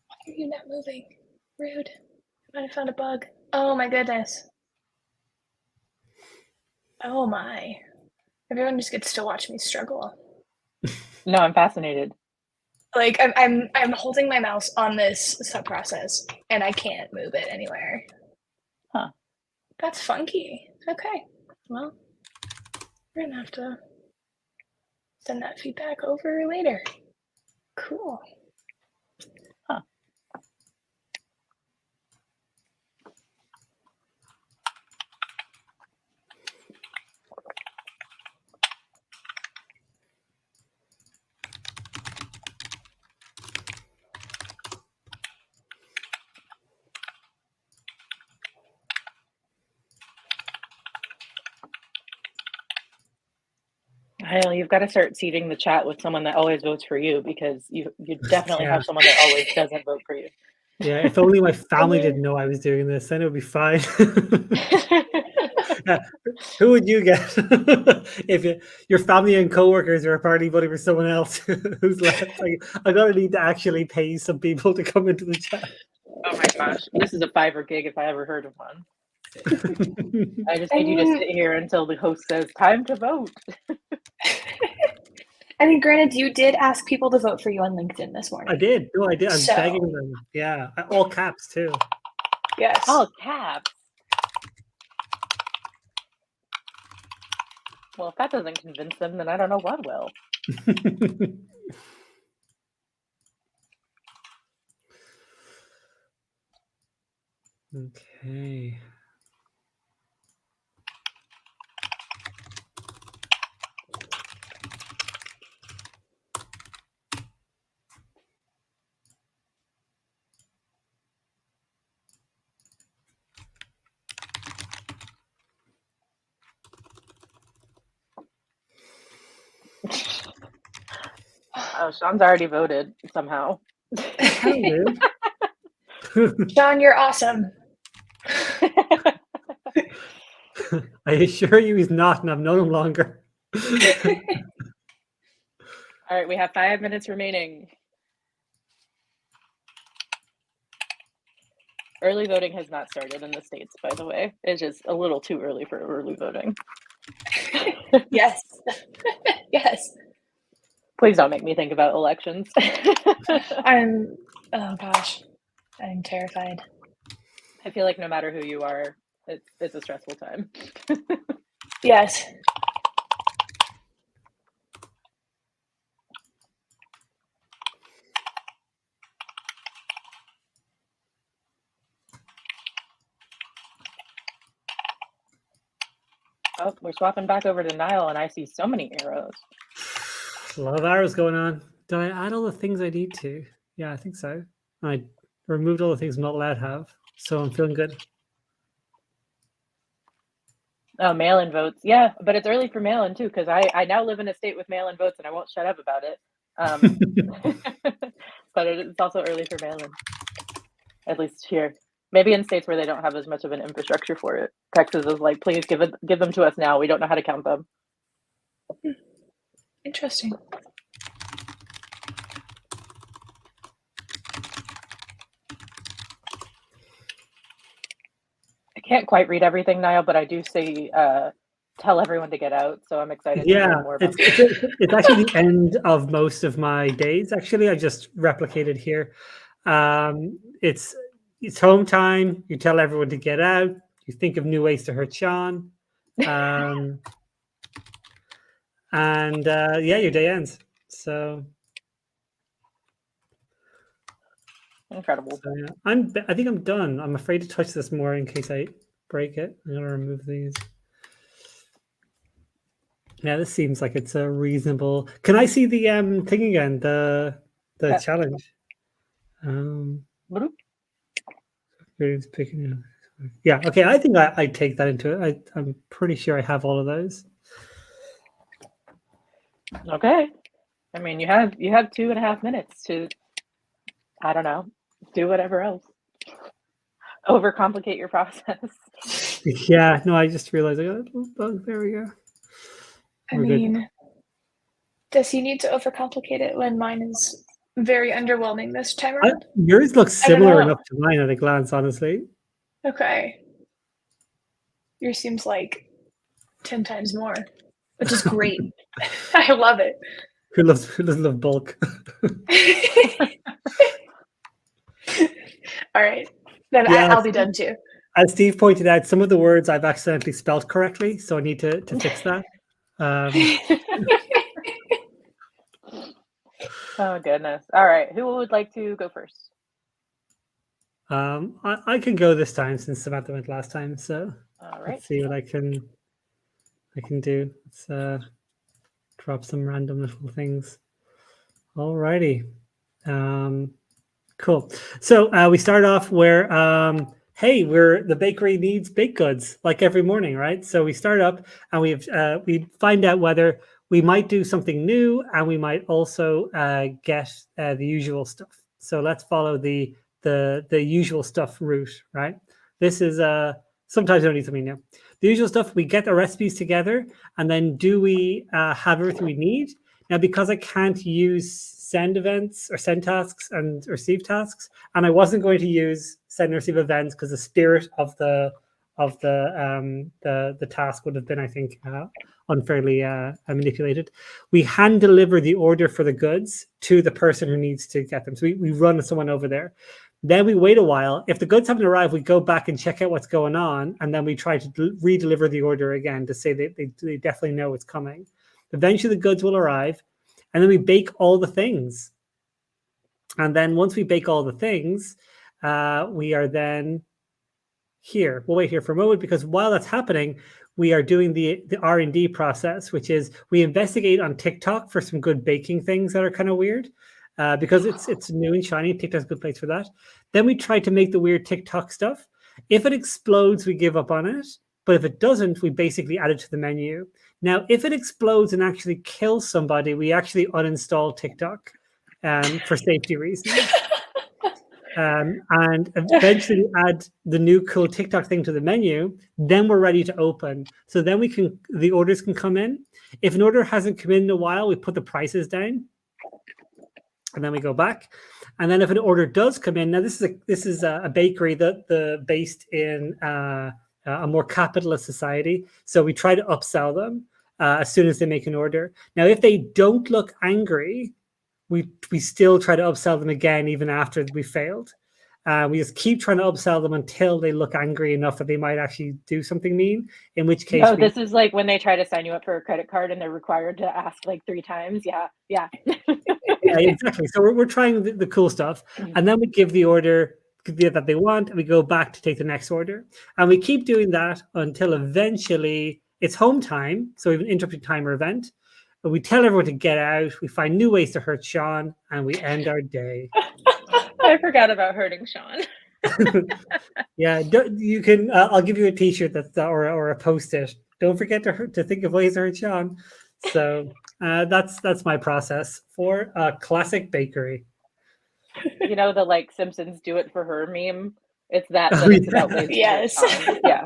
Speaker 3: Why are you not moving? Rude. I might have found a bug. Oh my goodness. Oh my. Everyone just gets to watch me struggle.
Speaker 1: No, I'm fascinated.
Speaker 3: Like I'm holding my mouse on this sub process and I can't move it anywhere.
Speaker 1: Huh.
Speaker 3: That's funky. Okay. Well, we're gonna have to send that feedback over later. Cool.
Speaker 1: Huh. Niall, you've got to start seeding the chat with someone that always votes for you, because you definitely have someone that always doesn't vote for you.
Speaker 2: Yeah, if only my family didn't know I was doing this, then it would be fine. Who would you get if your family and coworkers are apparently voting for someone else who's left? Like, I'm gonna need to actually pay some people to come into the chat.
Speaker 1: Oh my gosh, this is a Fiverr gig if I ever heard of one. I just need you to sit here until the host says time to vote.
Speaker 3: I mean, granted, you did ask people to vote for you on LinkedIn this morning.
Speaker 2: I did. No, I did. I'm
Speaker 3: So-
Speaker 2: begging them. Yeah, all caps too.
Speaker 3: Yes.
Speaker 1: All caps. Well, if that doesn't convince them, then I don't know what will.
Speaker 2: Okay.
Speaker 1: Oh, Sean's already voted somehow.
Speaker 3: John, you're awesome.
Speaker 2: I assure you he's not, and I've known him longer.
Speaker 1: All right, we have 5 minutes remaining. Early voting has not started in the States, by the way. It's just a little too early for early voting.
Speaker 3: Yes. Yes.
Speaker 1: Please don't make me think about elections.
Speaker 3: Oh gosh, I'm terrified.
Speaker 1: I feel like no matter who you are, it's a stressful time.
Speaker 3: Yes.
Speaker 1: Oh, we're swapping back over to Niall, and I see so many arrows.
Speaker 2: A lot of arrows going on. Did I add all the things I need to? Yeah, I think so. I removed all the things I'm not allowed to have, so I'm feeling good.
Speaker 1: Oh, mail-in votes. Yeah, but it's early for mail-in too, because I now live in a state with mail-in votes, and I won't shut up about it. But it's also early for mail-in, at least here. Maybe in states where they don't have as much of an infrastructure for it. Texas is like, please give them to us now. We don't know how to count them.
Speaker 3: Interesting.
Speaker 1: can't quite read everything, Niall, but I do see tell everyone to get out. So I'm excited to hear more about
Speaker 2: it's actually the end of most of my days. Actually, I just replicated here. It's home time. You tell everyone to get out. You think of new ways to hurt Sean. And your day ends. So
Speaker 1: incredible.
Speaker 2: So, yeah, I think I'm done. I'm afraid to touch this more in case I break it. I'm gonna remove these. Yeah, this seems like it's a reasonable. Can I see the thing again? The challenge. Picking. Yeah. Okay. I think I take that into it. I'm pretty sure I have all of those.
Speaker 1: Okay. I mean, you have 2.5 minutes to, I don't know, do whatever else. Overcomplicate your process.
Speaker 2: Yeah. No, I just realized I got a little bug. There we go.
Speaker 3: Does he need to overcomplicate it when mine is very underwhelming this time around?
Speaker 2: Yours looks similar enough to mine at a glance, honestly.
Speaker 3: Okay. Yours seems like 10 times more, which is great. I love it.
Speaker 2: Who doesn't love bulk?
Speaker 3: All right. Then I'll be done too.
Speaker 2: As Steve pointed out, some of the words I've accidentally spelled correctly, so I need to fix that.
Speaker 1: Oh, goodness. All right. Who would like to go first?
Speaker 2: I can go this time since Samantha went last time. So
Speaker 1: all right.
Speaker 2: Let's see what I can do. Let's drop some random little things. All righty. Cool. So we start off where, hey, the bakery needs baked goods like every morning, right? So we start up and we find out whether we might do something new and we might also get the usual stuff. So let's follow the usual stuff route, right? This is sometimes we don't need something new. The usual stuff, we get the recipes together, and then do we have everything we need? Now, because I can't use send events or send tasks and receive tasks, and I wasn't going to use send and receive events because the spirit of the task would have been, I think, unfairly manipulated. We hand deliver the order for the goods to the person who needs to get them. So we run someone over there. Then we wait a while. If the goods haven't arrived, we go back and check out what's going on, and then we try to re-deliver the order again to say that they definitely know it's coming. Eventually, the goods will arrive, and then we bake all the things. And then once we bake all the things, we are then here. We'll wait here for a moment, because while that's happening, we are doing the R&D process, which is we investigate on TikTok for some good baking things that are kind of weird. Because it's new and shiny. TikTok's a good place for that. Then we try to make the weird TikTok stuff. If it explodes, we give up on it. But if it doesn't, we basically add it to the menu. Now, if it explodes and actually kills somebody, we actually uninstall TikTok for safety reasons. And eventually add the new cool TikTok thing to the menu. Then we're ready to open. So then the orders can come in. If an order hasn't come in a while, we put the prices down. And then we go back, and then if an order does come in, now this is a bakery that based in a more capitalist society, so we try to upsell them as soon as they make an order. Now, if they don't look angry, we still try to upsell them again even after we failed. We just keep trying to upsell them until they look angry enough that they might actually do something mean, in which case...
Speaker 1: Oh, this is like when they try to sign you up for a credit card and they're required to ask like 3 times. Yeah.
Speaker 2: Yeah, exactly. So we're trying the cool stuff, and then we give the order that they want, and we go back to take the next order. And we keep doing that until eventually it's home time, so we have an interrupted timer event. But we tell everyone to get out, we find new ways to hurt Sean, and we end our day.
Speaker 1: I forgot about hurting Sean.
Speaker 2: Yeah, you can. I'll give you a T-shirt or a Post-it. Don't forget to think of ways to hurt Sean. So that's my process for a classic bakery.
Speaker 1: You know the like Simpsons do it for her meme. It's that. It's about ways.
Speaker 3: Yes.
Speaker 1: Yeah.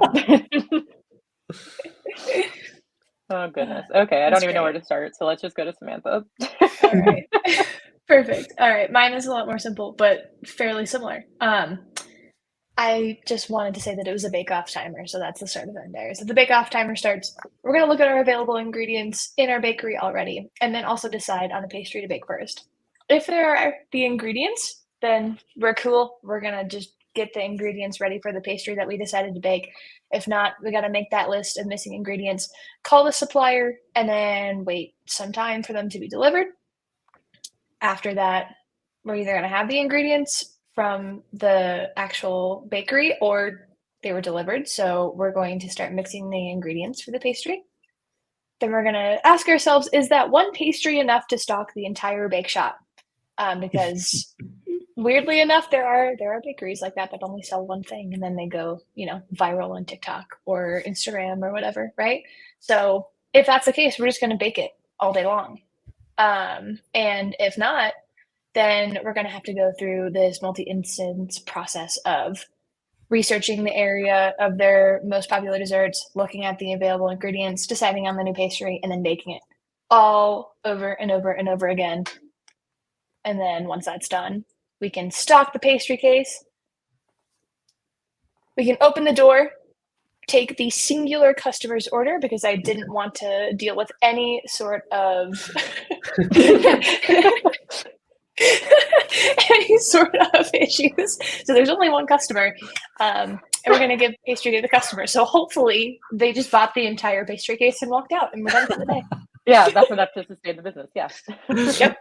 Speaker 1: Oh goodness. Okay, I don't even know where to start. So let's just go to Samantha.
Speaker 3: All right. Perfect. All right. Mine is a lot more simple, but fairly similar. I just wanted to say that it was a bake-off timer, so that's the start of the end there. So the bake-off timer starts. We're going to look at our available ingredients in our bakery already, and then also decide on a pastry to bake first. If there are the ingredients, then we're cool. We're going to just get the ingredients ready for the pastry that we decided to bake. If not, we got to make that list of missing ingredients, call the supplier, and then wait some time for them to be delivered. After that, we're either going to have the ingredients from the actual bakery or they were delivered. So we're going to start mixing the ingredients for the pastry. Then we're going to ask ourselves, is that one pastry enough to stock the entire bake shop? Because weirdly enough, there are bakeries like that only sell one thing and then they go, viral on TikTok or Instagram or whatever, right? So if that's the case, we're just going to bake it all day long. And if not, then we're going to have to go through this multi-instance process of researching the area of their most popular desserts, looking at the available ingredients, deciding on the new pastry, and then baking it all over and over and over again. And then once that's done, we can stock the pastry case. We can open the door, take the singular customer's order because I didn't want to deal with any sort of any sort of issues. So there's only one customer, and we're going to give pastry to the customer. So hopefully they just bought the entire pastry case and walked out, and we're done for the day.
Speaker 1: Yeah, that's enough to sustain the business. Yeah.
Speaker 3: Yep.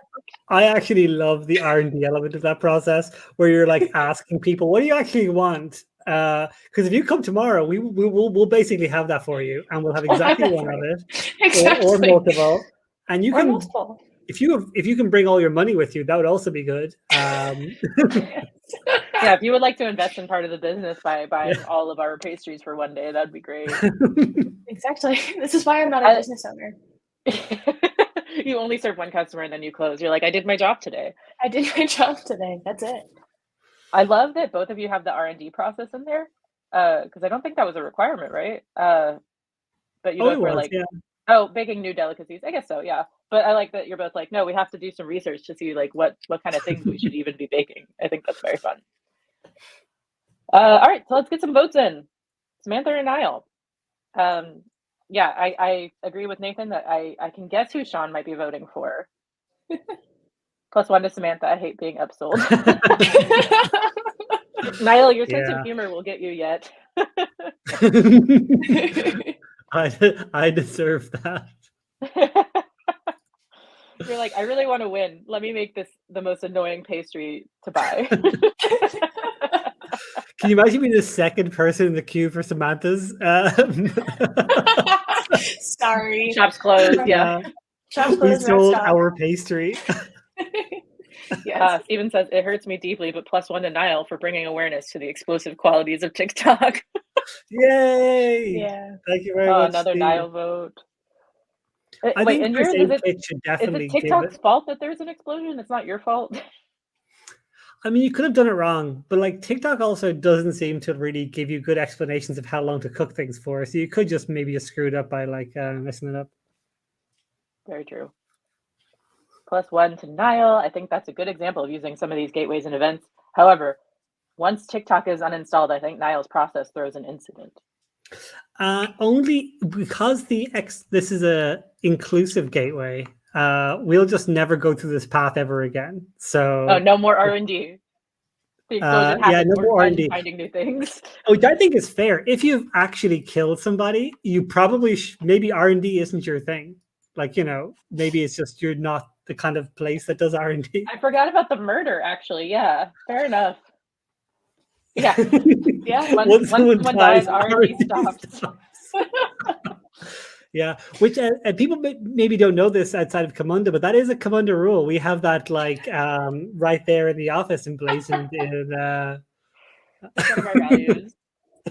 Speaker 2: I actually love the R&D element of that process, where you're like asking people, "What do you actually want?" Because if you come tomorrow, we'll basically have that for you, and we'll have exactly one of it,
Speaker 3: Exactly.
Speaker 2: or multiple. And you
Speaker 3: Or
Speaker 2: can,
Speaker 3: multiple.
Speaker 2: if you can bring all your money with you, that would also be good.
Speaker 1: Yeah, if you would like to invest in part of the business by buying all of our pastries for one day, that'd be great.
Speaker 3: Exactly. This is why I'm not a business owner.
Speaker 1: You only serve one customer and then you close. You're like, I did my job today.
Speaker 3: I did my job today. That's it.
Speaker 1: I love that both of you have the R&D process in there, because I don't think that was a requirement, right? But you both were like, oh, baking new delicacies. I guess so, yeah. But I like that you're both like, no, we have to do some research to see like what kind of things we should even be baking. I think that's very fun. All right, so let's get some votes in. Samantha and Niall. Yeah, I agree with Nathan that I can guess who Sean might be voting for. +1 to Samantha. I hate being upsold. Niall, your sense of humor will get you yet.
Speaker 2: I deserve that.
Speaker 1: You're like, I really want to win. Let me make this the most annoying pastry to buy.
Speaker 2: Can you imagine being the second person in the queue for Samantha's?
Speaker 3: Sorry.
Speaker 1: Shop's closed. Yeah.
Speaker 3: Shop's
Speaker 2: We
Speaker 3: closed.
Speaker 2: sold our pastry.
Speaker 3: Yes.
Speaker 1: Steven says, it hurts me deeply, but +1 to Niall for bringing awareness to the explosive qualities of TikTok.
Speaker 2: Yay!
Speaker 3: Yeah.
Speaker 2: Thank you very much.
Speaker 1: Another
Speaker 2: Steve.
Speaker 1: Niall vote.
Speaker 2: I
Speaker 1: Wait,
Speaker 2: think
Speaker 1: and yours,
Speaker 2: should definitely
Speaker 1: is it TikTok's fault that there's an explosion? It's not your fault?
Speaker 2: I mean, you could have done it wrong, but like TikTok also doesn't seem to really give you good explanations of how long to cook things for. So you could just maybe screw it up by like messing it up.
Speaker 1: Very true. +1 to Niall. I think that's a good example of using some of these gateways and events. However, once TikTok is uninstalled, I think Niall's process throws an incident.
Speaker 2: Only because this is a inclusive gateway. We'll just never go through this path ever again. So
Speaker 1: no more R&D. The explosion happens.
Speaker 2: No more R&D.
Speaker 1: Finding new things.
Speaker 2: Oh, I think it's fair. If you've actually killed somebody, you probably maybe R&D isn't your thing. Like, maybe it's just you're not the kind of place that does R&D.
Speaker 1: I forgot about the murder, actually. Yeah, fair enough. Yeah. Yeah. Once someone dies, R&D stops.
Speaker 2: Yeah, which people maybe don't know this outside of Camunda, but that is a Camunda rule. We have that like right there in the office emblazoned in
Speaker 1: one of our values.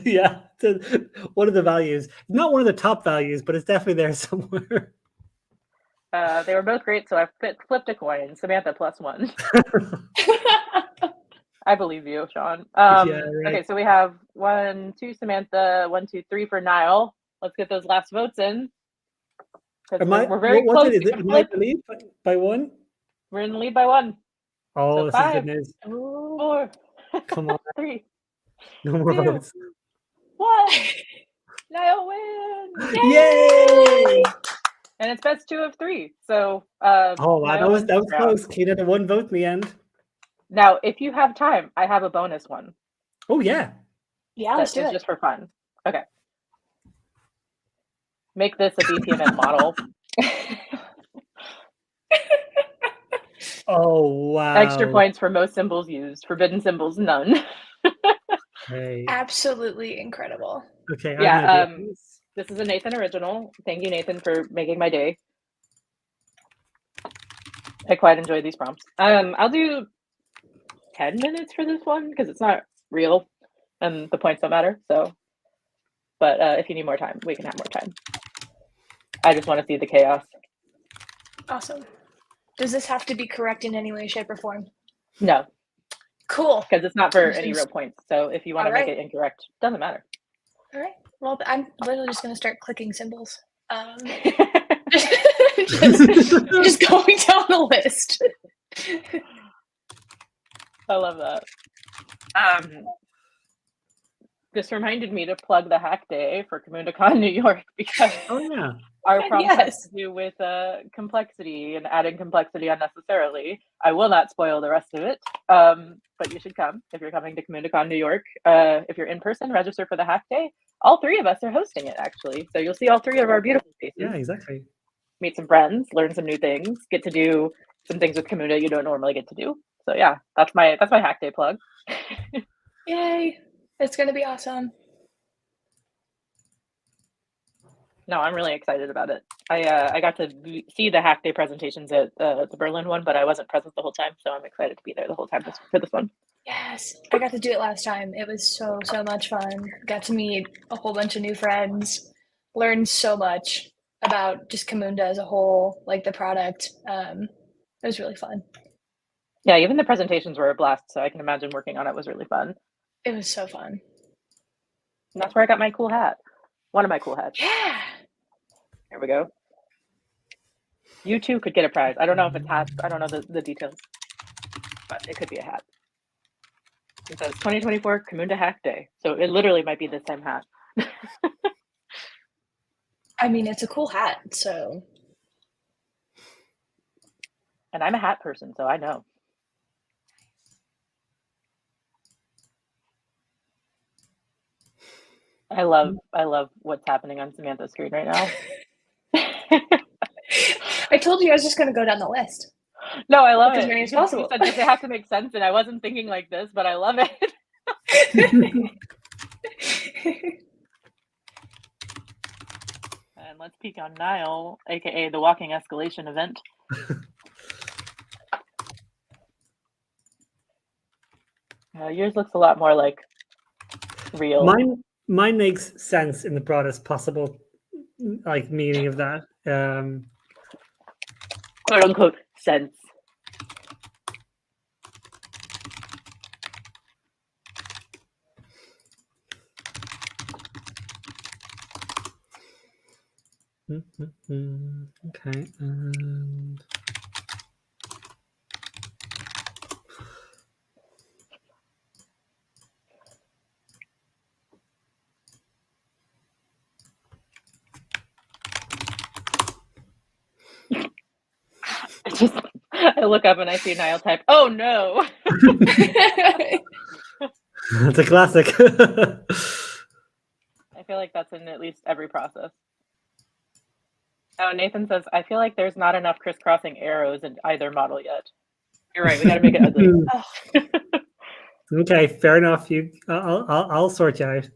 Speaker 2: Yeah, one of the values. Not one of the top values, but it's definitely there somewhere.
Speaker 1: They were both great, so I flipped a coin. Samantha +1. I believe you, Sean.
Speaker 2: Yeah, right.
Speaker 1: Okay, so we have 1, 2 Samantha, 1, 2, 3 for Niall. Let's get those last votes in. We're very close.
Speaker 2: Am I in the lead by 1?
Speaker 1: We're in the lead by 1.
Speaker 2: Oh,
Speaker 1: so
Speaker 2: this
Speaker 1: 5,
Speaker 2: is good news.
Speaker 1: 4,
Speaker 2: Come on.
Speaker 1: 3,
Speaker 2: No more
Speaker 1: Two.
Speaker 2: votes.
Speaker 1: What? Niall wins!
Speaker 2: Yay!
Speaker 1: And it's best 2 of 3. So
Speaker 2: Oh wow,
Speaker 1: Niall wins
Speaker 2: that was
Speaker 1: this round.
Speaker 2: close. Clean at a 1 vote in the end.
Speaker 1: Now, if you have time, I have a bonus one.
Speaker 2: Oh yeah.
Speaker 3: Yeah, let's do
Speaker 1: That is
Speaker 3: it.
Speaker 1: just for fun. Okay. Make this a BPMN model.
Speaker 2: Oh wow.
Speaker 1: Extra points for most symbols used. Forbidden symbols, none.
Speaker 2: Hey.
Speaker 3: Absolutely incredible.
Speaker 2: Okay.
Speaker 1: Yeah,
Speaker 2: I have an idea.
Speaker 1: This is a Nathan original. Thank you, Nathan, for making my day. I quite enjoy these prompts. I'll do 10 minutes for this one because it's not real and the points don't matter. So, but if you need more time, we can have more time. I just want to see the chaos.
Speaker 3: Awesome. Does this have to be correct in any way, shape, or form?
Speaker 1: No,
Speaker 3: Cool.
Speaker 1: because it's not for any real points. So if you want to
Speaker 3: All right.
Speaker 1: make it incorrect, doesn't matter.
Speaker 3: All right. Well, I'm literally just going to start clicking symbols. Just going down the list.
Speaker 1: I love that. This reminded me to plug the hack day for CamundaCon New York because our prompt has to do with complexity and adding complexity unnecessarily. I will not spoil the rest of it, but you should come if you're coming to CamundaCon New York. If you're in person, register for the hack day. All 3 of us are hosting it, actually. So you'll see all 3 of our beautiful faces.
Speaker 2: Yeah, exactly.
Speaker 1: Meet some friends, learn some new things, get to do some things with Camunda you don't normally get to do. So yeah, that's my hack day plug.
Speaker 3: Yay! It's gonna be awesome.
Speaker 1: No, I'm really excited about it. I got to see the hack day presentations at the Berlin one, but I wasn't present the whole time, so I'm excited to be there the whole time for this one.
Speaker 3: Yes, I got to do it last time. It was so much fun. Got to meet a whole bunch of new friends, learned so much about just Camunda as a whole, like the product. It was really fun.
Speaker 1: Yeah, even the presentations were a blast, so I can imagine working on it was really fun.
Speaker 3: It was so fun.
Speaker 1: And that's where I got my cool hat. One of my cool hats.
Speaker 3: Yeah.
Speaker 1: Here we go. You too could get a prize. I don't know if it's hats. I don't know the details, but it could be a hat. It says 2024 Camunda Hack Day. So it literally might be the same hat.
Speaker 3: I mean, it's a cool hat, so.
Speaker 1: And I'm a hat person, so I know. I love what's happening on Samantha's screen right now.
Speaker 3: I told you I was just going to go down the list.
Speaker 1: No, I love it.
Speaker 3: As many as possible.
Speaker 1: You said they have to make sense, and I wasn't thinking like this, but I love it. And let's peek on Niall, aka the walking escalation event. Yours looks a lot more like real.
Speaker 2: Mine makes sense in the broadest possible meaning of that.
Speaker 1: Quote unquote sense.
Speaker 2: Okay.
Speaker 1: I look up and I see Niall type, "Oh no!"
Speaker 2: That's a classic.
Speaker 1: I feel like that's in at least every process. Oh, Nathan says, "I feel like there's not enough crisscrossing arrows in either model yet." You're right. We got to make it ugly.
Speaker 2: Okay, fair enough. I'll sort you out.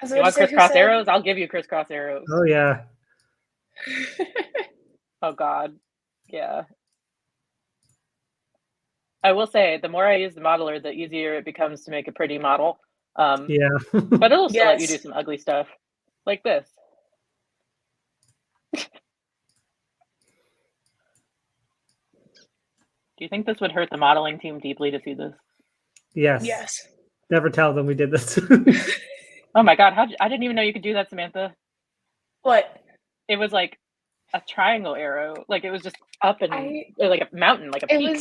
Speaker 1: You want crisscross arrows? I'll give you crisscross arrows.
Speaker 2: Oh yeah.
Speaker 1: Oh God, yeah. I will say, the more I use the modeler, the easier it becomes to make a pretty model.
Speaker 2: Yeah.
Speaker 1: But it'll still let you do some ugly stuff, like this. Do you think this would hurt the modeling team deeply to see this?
Speaker 2: Yes.
Speaker 3: Yes.
Speaker 2: Never tell them we did this.
Speaker 1: Oh my God, I didn't even know you could do that, Samantha.
Speaker 3: What?
Speaker 1: It was like a triangle arrow. Like it was just up and like a mountain, like a peak.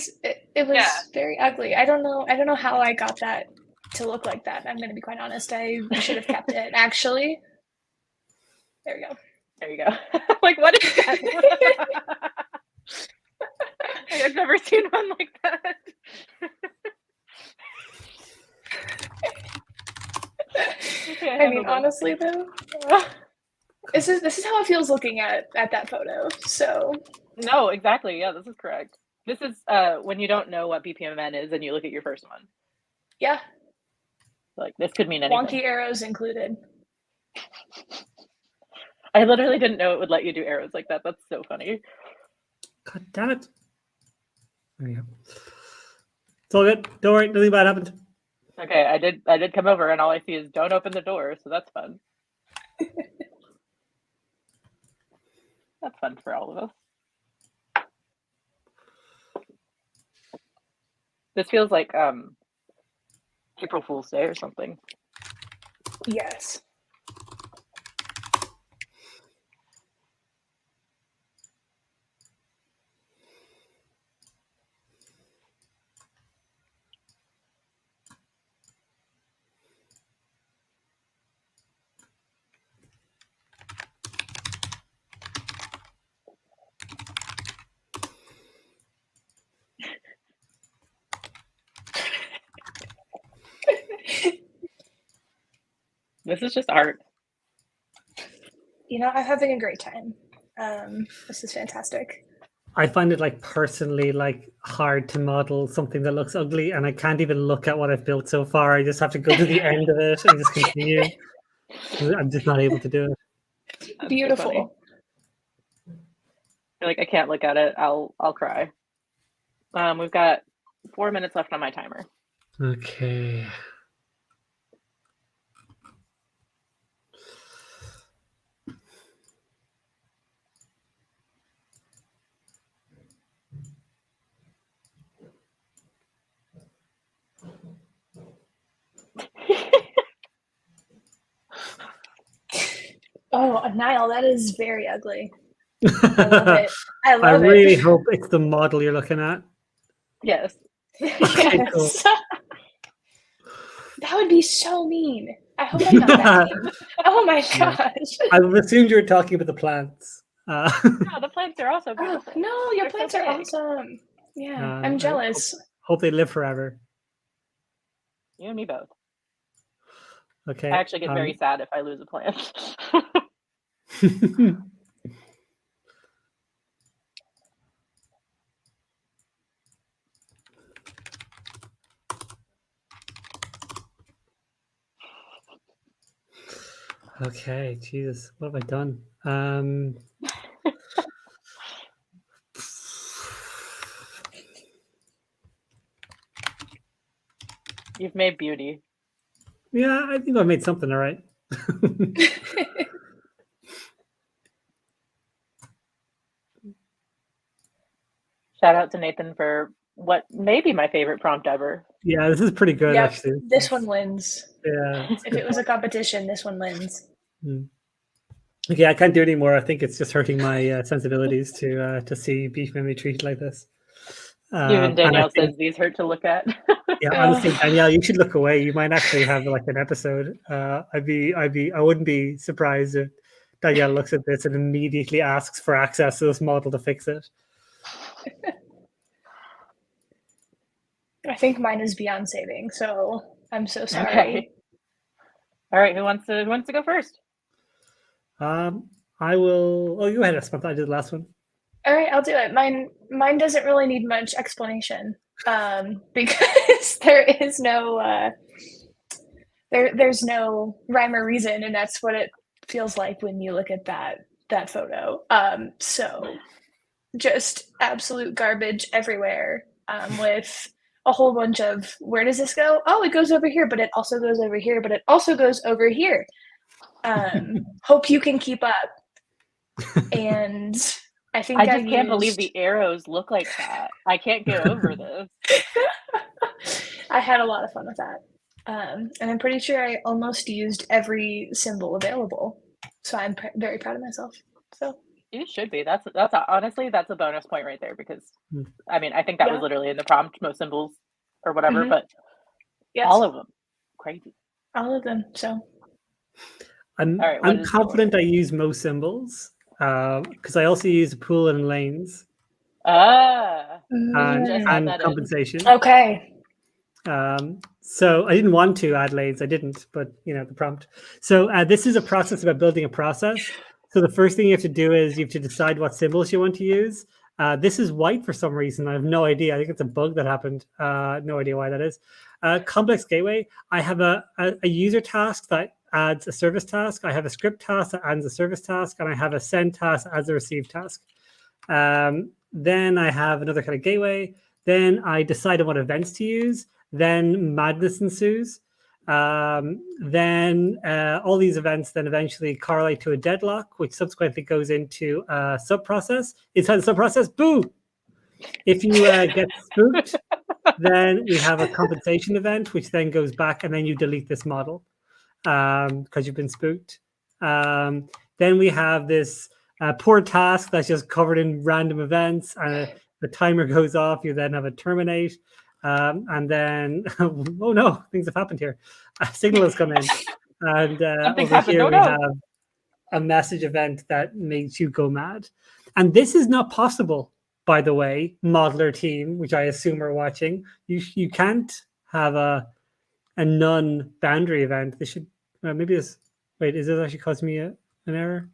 Speaker 3: It was very ugly. I don't know how I got that to look like that. I'm going to be quite honest. I should have kept it. Actually, there we go.
Speaker 1: There you go. Like, what is that? I've never seen one like that. Okay,
Speaker 3: I mean, honestly, though, this is how it feels looking at that photo. So
Speaker 1: no, exactly. Yeah, this is correct. This is when you don't know what BPMN is and you look at your first one.
Speaker 3: Yeah.
Speaker 1: Like, this could mean anything.
Speaker 3: Wonky arrows included.
Speaker 1: I literally didn't know it would let you do arrows like that. That's so funny.
Speaker 2: God damn it. There you go. It's all good. Don't worry, nothing bad happened.
Speaker 1: Okay, I did come over and all I see is don't open the door, so that's fun. That's fun for all of us. This feels like April Fool's Day or something.
Speaker 3: Yes.
Speaker 1: This is just art.
Speaker 3: You know, I'm having a great time. This is fantastic.
Speaker 2: I find it like personally like hard to model something that looks ugly, and I can't even look at what I've built so far. I just have to go to the end of it and just continue. I'm just not able to do it.
Speaker 1: That's
Speaker 3: Beautiful.
Speaker 1: So like, I can't look at it. I'll cry. We've got 4 minutes left on my timer.
Speaker 2: Okay.
Speaker 3: Oh, Niall, that is very ugly. I love it.
Speaker 2: I really hope it's the model you're looking at.
Speaker 1: Yes.
Speaker 2: Okay, cool.
Speaker 3: That would be so mean. I hope I'm not that mean. Oh my gosh.
Speaker 2: I assumed you were talking about the plants.
Speaker 1: No, the plants are also beautiful.
Speaker 3: Oh, no, your
Speaker 1: They're
Speaker 3: plants
Speaker 1: so
Speaker 3: are
Speaker 1: big.
Speaker 3: awesome. Yeah, I'm jealous.
Speaker 2: Hope they live forever.
Speaker 1: You and me both.
Speaker 2: Okay.
Speaker 1: I actually get very sad if I lose a plant.
Speaker 2: Okay, Jesus, what have I done?
Speaker 1: You've made beauty.
Speaker 2: Yeah, I think I made something all right.
Speaker 1: Shout out to Nathan for what may be my favorite prompt ever.
Speaker 2: Yeah, this is pretty good,
Speaker 3: Yep,
Speaker 2: actually.
Speaker 3: this one wins.
Speaker 2: Yeah.
Speaker 3: If it was a competition, this one wins.
Speaker 2: Okay, I can't do it anymore. I think it's just hurting my sensibilities to see BPMN treated like this.
Speaker 1: Even Danielle says these hurt to look at.
Speaker 2: Yeah, honestly, Danielle, you should look away. You might actually have like an episode. I wouldn't be surprised if Danielle looks at this and immediately asks for access to this model to fix it.
Speaker 3: I think mine is beyond saving, so I'm so sorry.
Speaker 1: Okay. All right, who wants to go first?
Speaker 2: I will. Oh, you had Samantha. I did the last one.
Speaker 3: All right, I'll do it. Mine doesn't really need much explanation, because there is no there's no rhyme or reason, and that's what it feels like when you look at that photo. So just absolute garbage everywhere, with a whole bunch of, where does this go? Oh, it goes over here, but it also goes over here, but it also goes over here. Hope you can keep up. And I think
Speaker 1: I just can't believe the arrows look like that. I can't get over this.
Speaker 3: I had a lot of fun with that. And I'm pretty sure I almost used every symbol available. So I'm very proud of myself. So
Speaker 1: you should be. That's honestly, that's a bonus point right there, because I mean, I think that was literally in the prompt, most symbols or whatever, but yes. All of them. Crazy.
Speaker 3: All of them. So
Speaker 2: I'm
Speaker 1: All right, what
Speaker 2: I'm
Speaker 1: is
Speaker 2: confident I use most symbols because I also use pool and lanes
Speaker 1: We just add
Speaker 2: and
Speaker 1: that in.
Speaker 2: compensation.
Speaker 3: okay.
Speaker 2: So I didn't want to add lanes. I didn't, but the prompt. So this is a process about building a process. So the first thing you have to do is you have to decide what symbols you want to use. This is white for some reason. I have no idea. I think it's a bug that happened. No idea why that is. Complex gateway. I have a user task that adds a service task. I have a script task that adds a service task, and I have a send task as a receive task. Then I have another kind of gateway. Then I decide on what events to use. Then madness ensues. Then all these events then eventually correlate to a deadlock, which subsequently goes into a sub-process. Inside the sub-process, boo! If you get spooked, then we have a compensation event, which then goes back, and then you delete this model because you've been spooked. Then we have this poor task that's just covered in random events, and the timer goes off. You then have a terminate. And then, oh no, things have happened here. A signal has come in. And over here we have a message event that makes you go mad. And this is not possible, by the way, modeler team, which I assume are watching. You can't have a non-boundary event. This should, maybe this, wait, is this actually causing me an error?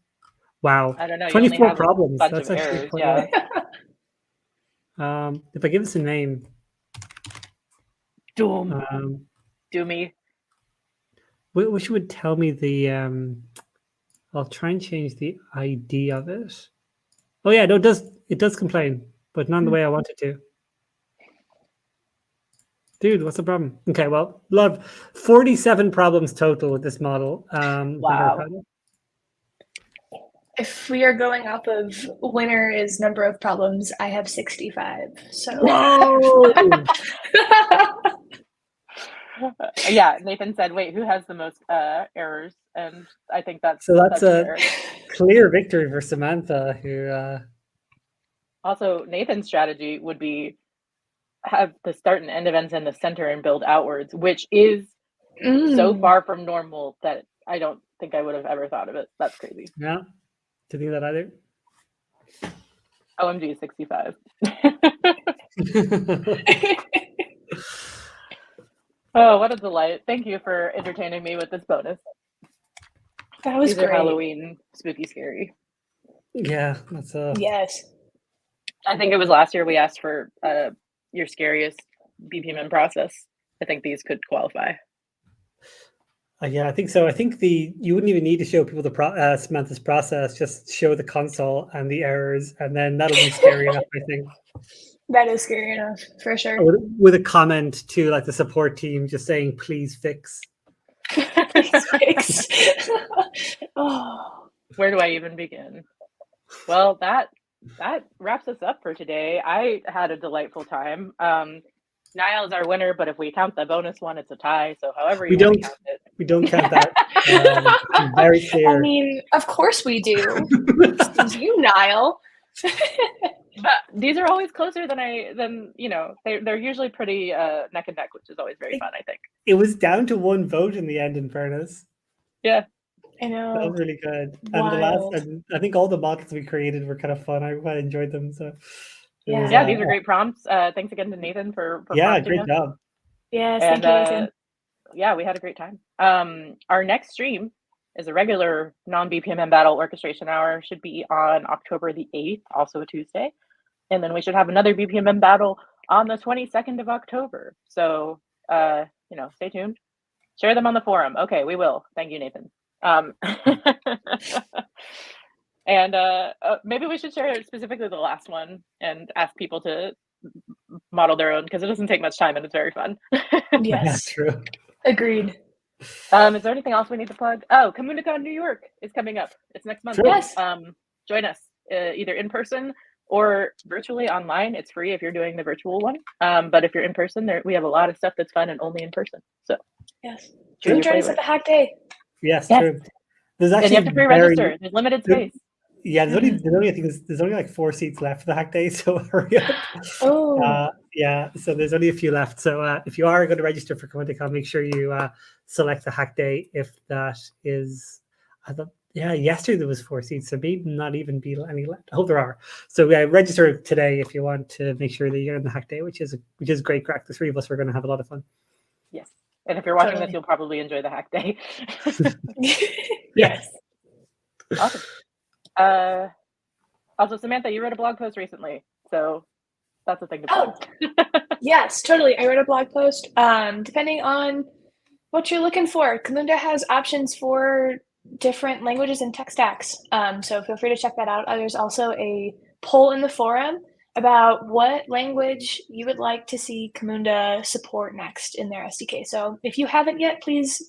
Speaker 2: Wow.
Speaker 1: I don't know.
Speaker 2: 24 problems.
Speaker 1: That's actually errors,
Speaker 2: yeah. If I give this a name,
Speaker 1: Doom. Doomy.
Speaker 2: Wish you would tell me the. I'll try and change the ID of it. Oh yeah, no, it does complain, but not in the way I want it to. Dude, what's the problem? Okay, well, 47 problems total with this model.
Speaker 3: Wow. If we are going off of winner is number of problems, I have 65. So.
Speaker 2: Whoa!
Speaker 1: Yeah, Nathan said, "Wait, who has the most errors?" And I think that's
Speaker 2: a clear victory for Samantha. Who
Speaker 1: also Nathan's strategy would be have the start and end events in the center and build outwards, which is so far from normal that I don't think I would have ever thought of it. That's crazy.
Speaker 2: Yeah, didn't think that either.
Speaker 1: OMG 65. Oh, what a delight. Thank you for entertaining me with this bonus.
Speaker 3: That was great.
Speaker 1: Halloween, spooky, scary.
Speaker 2: Yeah, that's
Speaker 3: yes.
Speaker 1: I think it was last year we asked for your scariest BPMN process. I think these could qualify.
Speaker 2: Yeah, I think so. I think you wouldn't even need to show people the Samantha's process. Just show the console and the errors, and then that'll be scary enough, I think.
Speaker 3: That is scary enough, for sure.
Speaker 2: With a comment to like the support team just saying, please fix.
Speaker 3: Please fix. Oh.
Speaker 1: Where do I even begin? Well, that wraps us up for today. I had a delightful time. Niall is our winner, but if we count the bonus one, it's a tie. So however you want to count it.
Speaker 2: We don't count that. Very clear.
Speaker 3: I mean, of course we do. This is you, Niall.
Speaker 1: But these are always closer than they're usually pretty neck and neck, which is always very fun, I think.
Speaker 2: It was down to one vote in the end, in fairness.
Speaker 1: Yeah.
Speaker 3: I know.
Speaker 2: That was really good.
Speaker 3: Wild.
Speaker 2: And I think all the models we created were kind of fun. I quite enjoyed them. So
Speaker 1: yeah, these are great prompts. Thanks again to Nathan for
Speaker 2: great
Speaker 1: us.
Speaker 2: job.
Speaker 3: Yes, thank you, Nathan.
Speaker 1: Yeah, we had a great time. Our next stream is a regular non-BPMN battle orchestration hour. Should be on October the 8th, also a Tuesday. And then we should have another BPMN battle on the 22nd of October. So, stay tuned. Share them on the forum. Okay, we will. Thank you, Nathan. And maybe we should share specifically the last one and ask people to model their own, because it doesn't take much time and it's very fun.
Speaker 3: Yes.
Speaker 2: That's true.
Speaker 3: Agreed.
Speaker 1: Is there anything else we need to plug? Oh, CamundaCon New York is coming up. It's next month.
Speaker 2: True.
Speaker 3: Yes.
Speaker 1: Join us either in person or virtually online. It's free if you're doing the virtual one. But if you're in person, we have a lot of stuff that's fun and only in person. So
Speaker 3: yes, join us at the hack day.
Speaker 2: Yes, true. There's actually
Speaker 1: and you have to pre-register. There's limited space.
Speaker 2: Yeah, there's only like 4 seats left for the hack day, so hurry up.
Speaker 3: Oh,
Speaker 2: Yeah, so there's only a few left. So if you are going to register for CamundaCon, make sure you select the hack day. If that is, I thought, yeah, yesterday there was 4 seats, so maybe not even be any left. I hope there are. So register today if you want to make sure that you're in the hack day, which is great crack. The 3 of us are going to have a lot of fun.
Speaker 1: Yes. And if you're watching
Speaker 3: Totally.
Speaker 1: this, you'll probably enjoy the hack day.
Speaker 3: Yes.
Speaker 1: Awesome. Also, Samantha, you wrote a blog post recently, so that's a thing to plug.
Speaker 3: Yes, totally. I wrote a blog post. Depending on what you're looking for, Camunda has options for different languages and tech stacks. So feel free to check that out. There's also a poll in the forum about what language you would like to see Camunda support next in their SDK. So if you haven't yet, please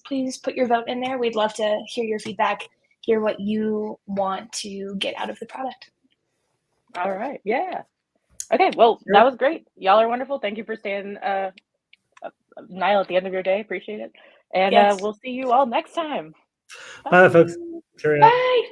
Speaker 3: put your vote in there. We'd love to hear your feedback, hear what you want to get out of the product.
Speaker 1: All right. Yeah. Okay. Well, that was great. Y'all are wonderful. Thank you for staying, Niall, at the end of your day. Appreciate it. And
Speaker 3: Yes.
Speaker 1: we'll see you all next time.
Speaker 2: Bye, folks. Cheerio.
Speaker 3: Bye.